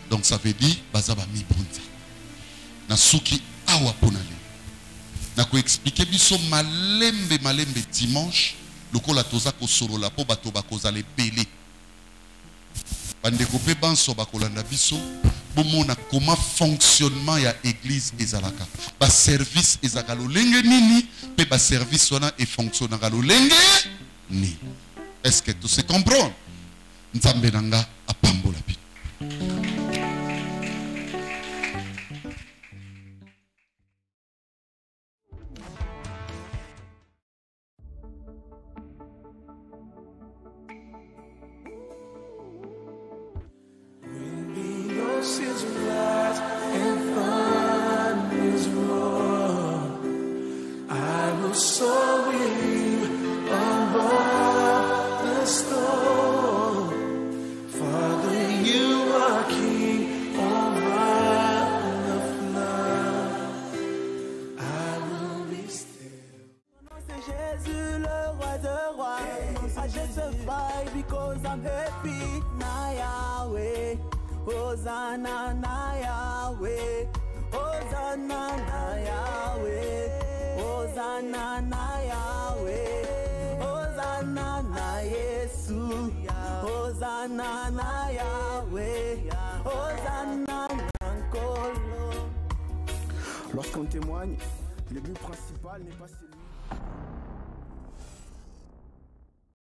Donc ça veut dire bazaba mi bonza. Na suki awa ponale. Na ko expliquer biso malembe dimanche lokola toza ko solola po bato bakoza le belé. Bande ko pe banso bakolanda biso bomona comment fonctionnement ya église ezalaka. Ba service ezakalo lenge nini pe ba service wana e fonctionne ngalo lenge ni. Est-ce que tout se comprend? Nzambe nanga apambola bi. Hosanna na Yahweh, Hosanna na Yahweh, Hosanna na Yahweh, Hosanna na Yesu, Hosanna na Yahweh, Hosanna na Nkolo. Lorsqu'on témoigne, le but principal n'est pas celui...